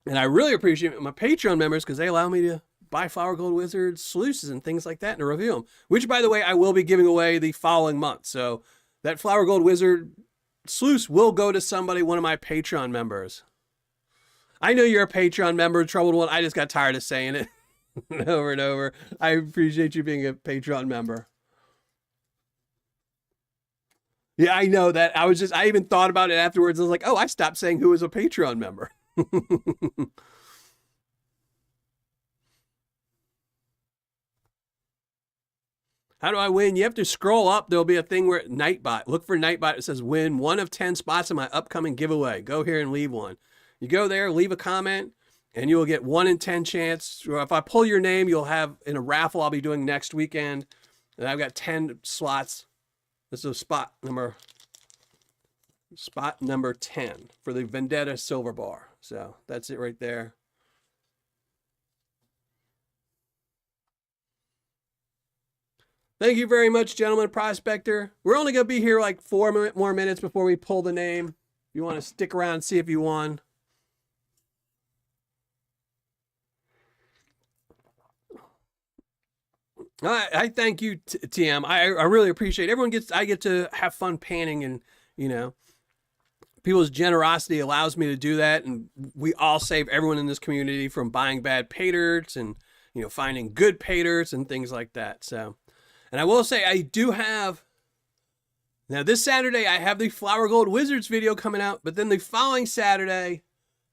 And I really appreciate my Patreon members because they allow me to buy Flower Gold Wizards sluices and things like that and to review them, which, by the way, I will be giving away the following month. So that Flower Gold Wizard sluice will go to somebody, one of my Patreon members. I know you're a Patreon member, Troubled One. I just got tired of saying it over and over. I appreciate you being a Patreon member. Yeah, I know that. I even thought about it afterwards. I was like, oh, I stopped saying who was a Patreon member. How do I win? You have to scroll up. There'll be a thing where Nightbot. Look for Nightbot. It says win 1 of 10 spots in my upcoming giveaway. Go here and leave one. You go there, leave a comment, and you will get 1 in 10 chance. Or if I pull your name, you'll have in a raffle I'll be doing next weekend. And I've got 10 slots. This is spot number 10 for the Vendetta Silver Bar. So that's it right there. Thank you very much, gentlemen prospector. We're only going to be here like 4 more minutes before we pull the name. If you want to stick around and see if you won. I thank you, TM. I really appreciate it. I get to have fun panning, and people's generosity allows me to do that, and we all save everyone in this community from buying bad Paydirts and you know, finding good Paydyrts and things like that. So, and I will say I do have, now this Saturday I have the Flower Gold Wizards video coming out, but then the following Saturday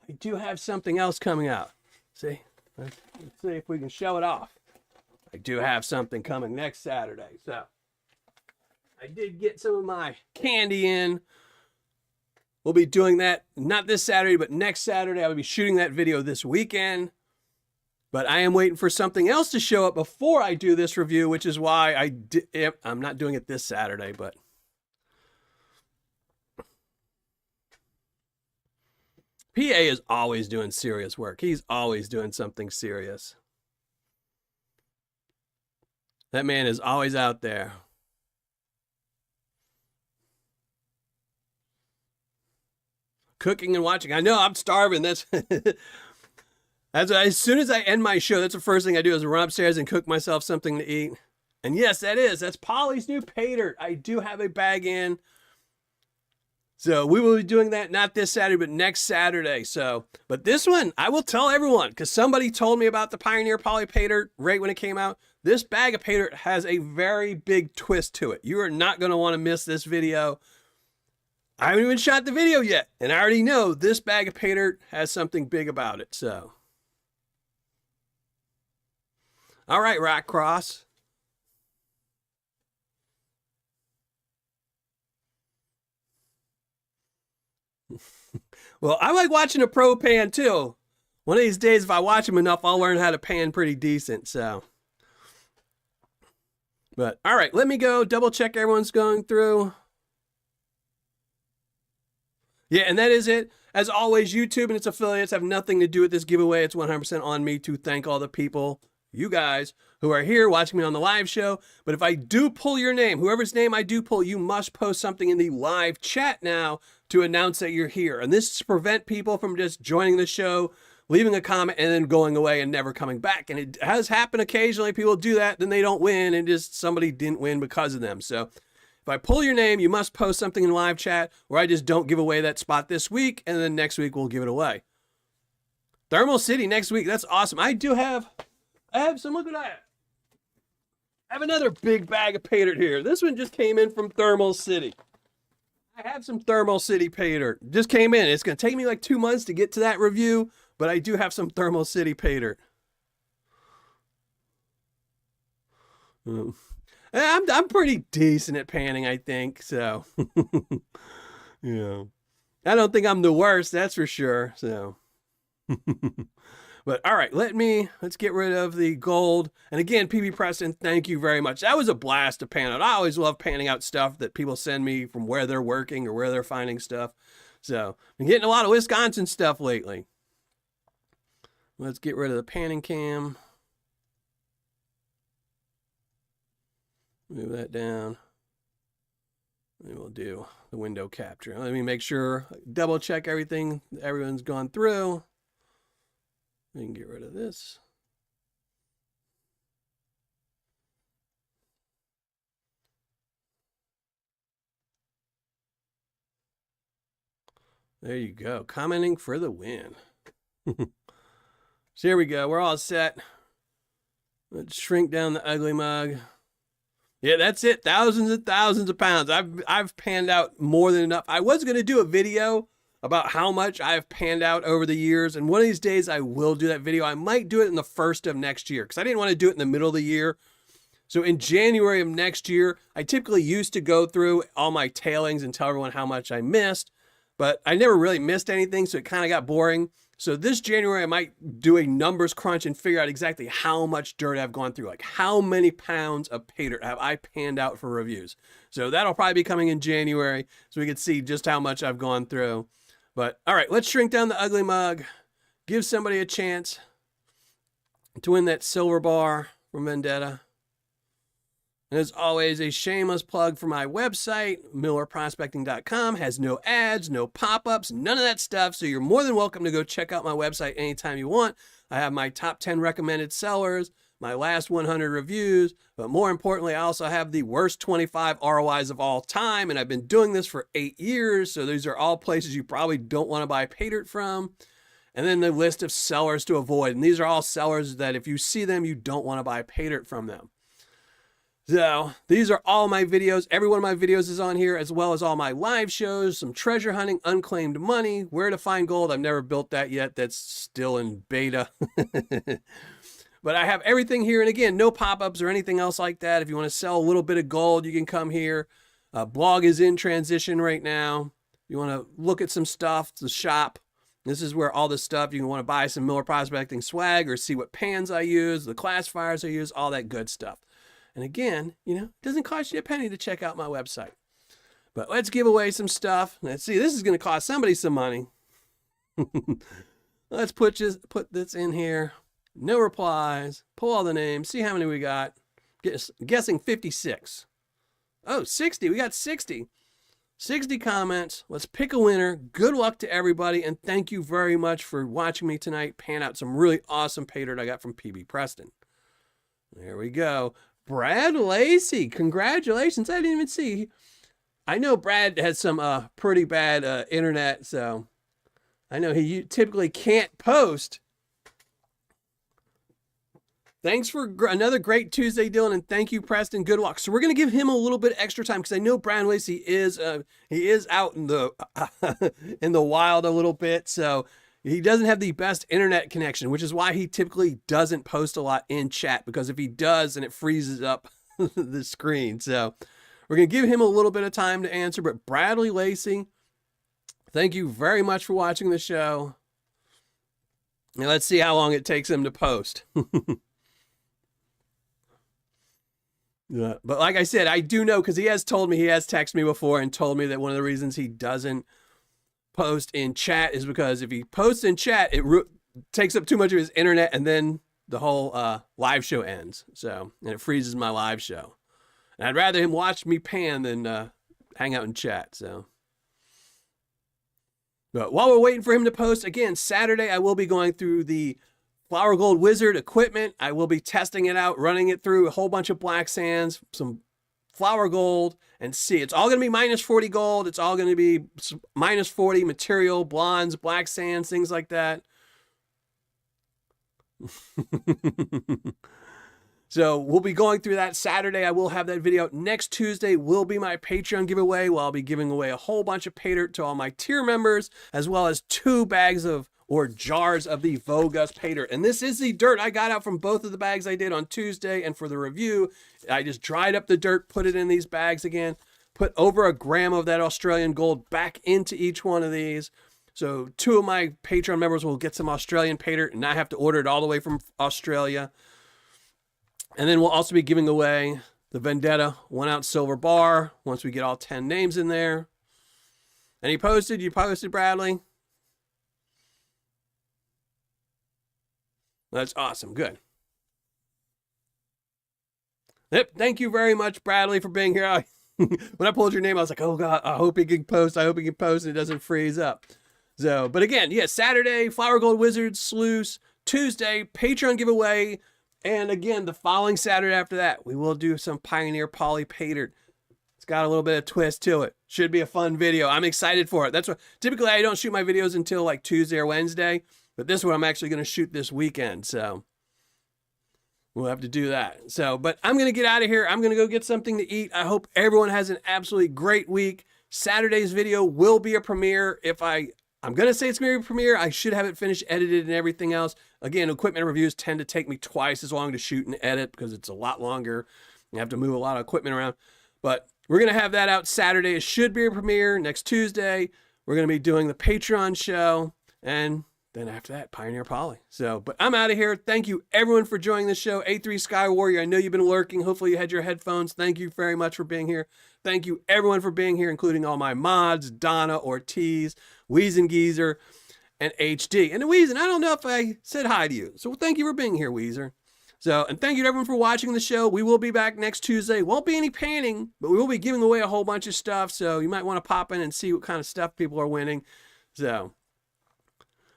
I do have something else coming out. See, let's see if we can show it off. I do have something coming next Saturday. So I did get some of my candy in. We'll be doing that not this Saturday, but next Saturday. I will be shooting that video this weekend. But I am waiting for something else to show up before I do this review, which is why I'm not doing it this Saturday, but PA is always doing serious work. He's always doing something serious. That man is always out there. Cooking and watching. I know I'm starving. That's as soon as I end my show, that's the first thing I do is run upstairs and cook myself something to eat. And yes, that's Polly's new Paydirt. I do have a bag in. So we will be doing that not this Saturday, but next Saturday. So, but this one, I will tell everyone, because somebody told me about the Pioneer Poly Paydirt right when it came out. This bag of Paydirt has a very big twist to it. You are not going to want to miss this video. I haven't even shot the video yet, and I already know this bag of Paydirt has something big about it. So, all right, Rock Cross. Well, I like watching a pro pan too. One of these days, if I watch them enough, I'll learn how to pan pretty decent. So, but all right, let me go double check everyone's going through. Yeah, and that is it. As always, YouTube and its affiliates have nothing to do with this giveaway. It's 100% on me to thank all the people, you guys, who are here watching me on the live show. But if I do pull your name, whoever's name I do pull, you must post something in the live chat now to announce that you're here. And this is to prevent people from just joining the show, leaving a comment, and then going away and never coming back. And it has happened occasionally. People do that, then they don't win, and just somebody didn't win because of them. So if I pull your name, you must post something in live chat, or I just don't give away that spot this week, and then next week we'll give it away. Thermal City next week. That's awesome. I have some, look at that. I have another big bag of Paydirt here. This one just came in from Thermal City. I have some Thermal City Paydirt. Just came in. It's going to take me like 2 months to get to that review, but I do have some Thermal City Paydirt. I'm pretty decent at panning, I think. So, yeah. I don't think I'm the worst, that's for sure. So, but all right, let's get rid of the gold. And again, PB Prestin, thank you very much. That was a blast to pan out. I always love panning out stuff that people send me from where they're working or where they're finding stuff. So, I'm getting a lot of Wisconsin stuff lately. Let's get rid of the panning cam. Move that down. And we'll do the window capture. Let me make sure, double check everything. Everyone's gone through. We can get rid of this. There you go. Commenting for the win. So here we go. We're all set. Let's shrink down the ugly mug. Yeah, that's it. Thousands and thousands of pounds. I've panned out more than enough. I was going to do a video about how much I've panned out over the years, and one of these days I will do that video. I might do it in the first of next year because I didn't want to do it in the middle of the year. So in January of next year, I typically used to go through all my tailings and tell everyone how much I missed, but I never really missed anything, so it kind of got boring. So this January, I might do a numbers crunch and figure out exactly how much dirt I've gone through, like how many pounds of Paydirt have I panned out for reviews. So that'll probably be coming in January, so we can see just how much I've gone through. But all right, let's shrink down the ugly mug, give somebody a chance to win that silver bar from Vendetta. And as always, a shameless plug for my website, millerprospecting.com. Has no ads, no pop-ups, none of that stuff. So you're more than welcome to go check out my website anytime you want. I have my top 10 recommended sellers, my last 100 reviews, but more importantly, I also have the worst 25 ROIs of all time. And I've been doing this for 8 years. So these are all places you probably don't want to buy Paydirt from. And then the list of sellers to avoid. And these are all sellers that if you see them, you don't want to buy Paydirt from them. So these are all my videos. Every one of my videos is on here, as well as all my live shows, some treasure hunting, unclaimed money, where to find gold. I've never built that yet. That's still in beta. But I have everything here. And again, no pop-ups or anything else like that. If you want to sell a little bit of gold, you can come here. Blog is in transition right now. You want to look at some stuff, the shop. This is where all this stuff, you want to buy some Miller Prospecting swag or see what pans I use, the classifiers I use, all that good stuff. And again, you know, it doesn't cost you a penny to check out my website. But let's give away some stuff. Let's see, this is going to cost somebody some money. Let's put this in here. No replies. Pull all the names. See how many we got. Guessing 56. Oh, 60. We got 60. 60 comments. Let's pick a winner. Good luck to everybody. And thank you very much for watching me tonight. Pan out some really awesome Paydirt I got from PB Prestin. There we go. Brad Lacey. Congratulations. I didn't even see. I know Brad has some pretty bad internet. So I know he typically can't post. Thanks for another great Tuesday, Dylan, and thank you, Preston. Good luck. So we're going to give him a little bit extra time because I know Brad Lacey is out in the in the wild a little bit, so he doesn't have the best internet connection, which is why he typically doesn't post a lot in chat, because if he does, then it freezes up the screen. So we're going to give him a little bit of time to answer. But Bradley Lacey, thank you very much for watching the show. Now let's see how long it takes him to post. Yeah, but like I said, I do know, because he has told me, he has texted me before and told me that one of the reasons he doesn't post in chat is because if he posts in chat, it takes up too much of his internet, and then the whole live show ends. So, and it freezes my live show. And I'd rather him watch me pan than hang out in chat. So, but while we're waiting for him to post, again, Saturday I will be going through the Flower Gold Wizard equipment. I will be testing it out, running it through a whole bunch of black sands, some flower gold, and see. It's all going to be minus 40 gold. It's all going to be minus 40 material, blondes, black sands, things like that. So we'll be going through that Saturday. I will have that video. Next Tuesday will be my Patreon giveaway, where I'll be giving away a whole bunch of Paydirt to all my tier members, as well as 2 bags of or jars of the Vogus Paydirt. And this is the dirt I got out from both of the bags I did on Tuesday. And for the review, I just dried up the dirt, put it in these bags again, put over a gram of that Australian gold back into each one of these. So 2 of my Patreon members will get some Australian Paydirt and not have to order it all the way from Australia. And then we'll also be giving away the Vendetta 1-ounce silver bar once we get all 10 names in there. And you posted, Bradley? That's awesome. Good. Yep. Thank you very much, Bradley, for being here. When I pulled your name, I was like, oh, God, I hope he can post. I hope he can post and it doesn't freeze up. So, but again, yeah, Saturday, Flower Gold Wizards, Sluice. Tuesday, Patreon giveaway. And again, the following Saturday after that, we will do some Pioneer Poly Paydirt. It's got a little bit of twist to it. Should be a fun video. I'm excited for it. That's what, typically I don't shoot my videos until like Tuesday or Wednesday. But this one I'm actually going to shoot this weekend, so we'll have to do that. So, but I'm going to get out of here. I'm going to go get something to eat. I hope everyone has an absolutely great week. Saturday's video will be a premiere. I'm going to say it's going to be a premiere. I should have it finished, edited, and everything else. Again, equipment reviews tend to take me twice as long to shoot and edit because it's a lot longer. You have to move a lot of equipment around. But we're going to have that out Saturday. It should be a premiere. Next Tuesday, we're going to be doing the Patreon show. And then after that, Pioneer Poly. So, but I'm out of here. Thank you, everyone, for joining the show. A3 Sky Warrior, I know you've been lurking. Hopefully you had your headphones. Thank you very much for being here. Thank you, everyone, for being here, including all my mods, Donna, Ortiz, Weezen Geezer, and HD. And Weezen, I don't know if I said hi to you. So thank you for being here, Weezer. So, and thank you to everyone for watching the show. We will be back next Tuesday. Won't be any panning, but we will be giving away a whole bunch of stuff. So you might want to pop in and see what kind of stuff people are winning. So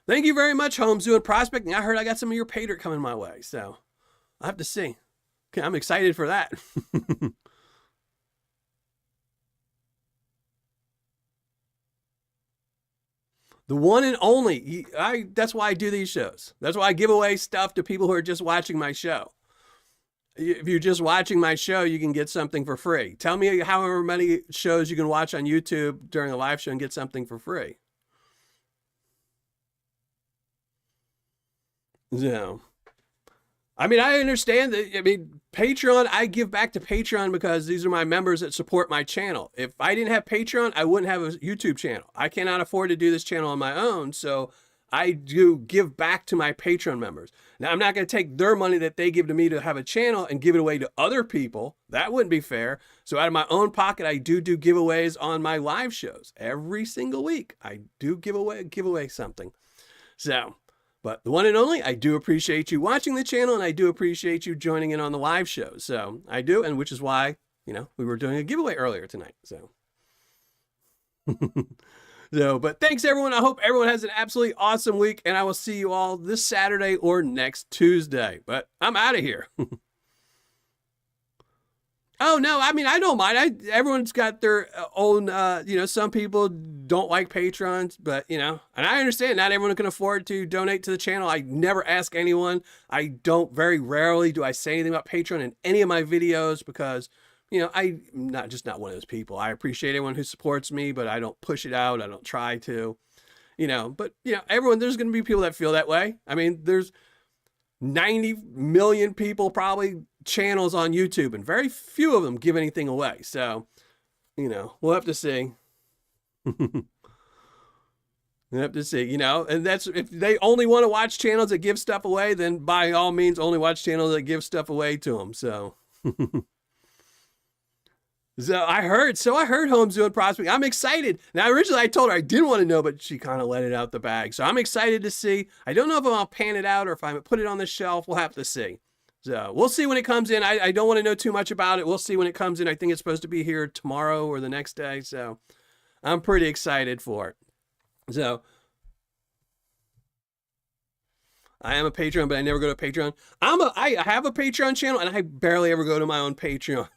thank you very much, Home Zoo and Prospecting. I heard I got some of your Paydirt coming my way, so I'll have to see. Okay, I'm excited for that. The one and only. That's why I do these shows. That's why I give away stuff to people who are just watching my show. If you're just watching my show, you can get something for free. Tell me however many shows you can watch on YouTube during a live show and get something for free. So, I mean, I understand that. I mean, Patreon, I give back to Patreon because these are my members that support my channel. If I didn't have Patreon, I wouldn't have a YouTube channel. I cannot afford to do this channel on my own, so I do give back to my Patreon members. Now, I'm not going to take their money that they give to me to have a channel and give it away to other people. That wouldn't be fair. So out of my own pocket, I do giveaways on my live shows. Every single week, I do give away something. So, but the one and only, I do appreciate you watching the channel, and I do appreciate you joining in on the live shows. So I do, and which is why, you know, we were doing a giveaway earlier tonight. So. So, but thanks everyone. I hope everyone has an absolutely awesome week, and I will see you all this Saturday or next Tuesday. But I'm out of here. Oh no, I mean, I don't mind. Everyone's got their own, you know, some people don't like patrons, but you know, and I understand not everyone can afford to donate to the channel. I never ask anyone. Very rarely do I say anything about Patreon in any of my videos because, you know, I'm not one of those people. I appreciate everyone who supports me, but I don't push it out. I don't try to, you know, but you know, there's going to be people that feel that way. I mean, there's 90 million people, probably channels on YouTube, and very few of them give anything away. So, you know, we'll have to see. We'll have to see, you know, and that's, if they only want to watch channels that give stuff away, then by all means, only watch channels that give stuff away to them. So, So I heard Home's doing prospecting. I'm excited. Now, originally I told her I didn't want to know, but she kind of let it out the bag. So I'm excited to see. I don't know if I'll pan it out or if I put it on the shelf. We'll have to see. So we'll see when it comes in. I don't want to know too much about it. We'll see when it comes in. I think it's supposed to be here tomorrow or the next day. So I'm pretty excited for it. So I am a Patreon, but I never go to Patreon. I have a Patreon channel, and I barely ever go to my own Patreon.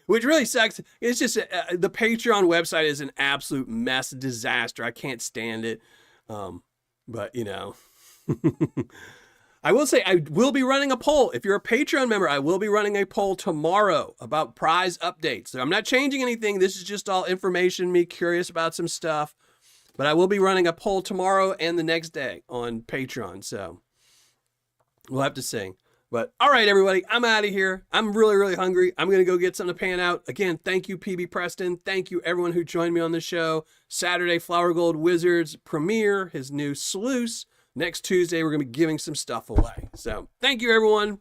Which really sucks. It's just the Patreon website is an absolute mess, disaster. I can't stand it. But you know, I will say I will be running a poll. If you're a Patreon member, I will be running a poll tomorrow about prize updates. So I'm not changing anything. This is just all information, me curious about some stuff. But I will be running a poll tomorrow and the next day on Patreon. So we'll have to see. But all right, everybody, I'm out of here. I'm really, really hungry. I'm going to go get something to pan out. Again, thank you, PB Prestin. Thank you, everyone who joined me on the show. Saturday, Flower Gold Wizards premiere, his new sluice. Next Tuesday, we're going to be giving some stuff away. So thank you, everyone.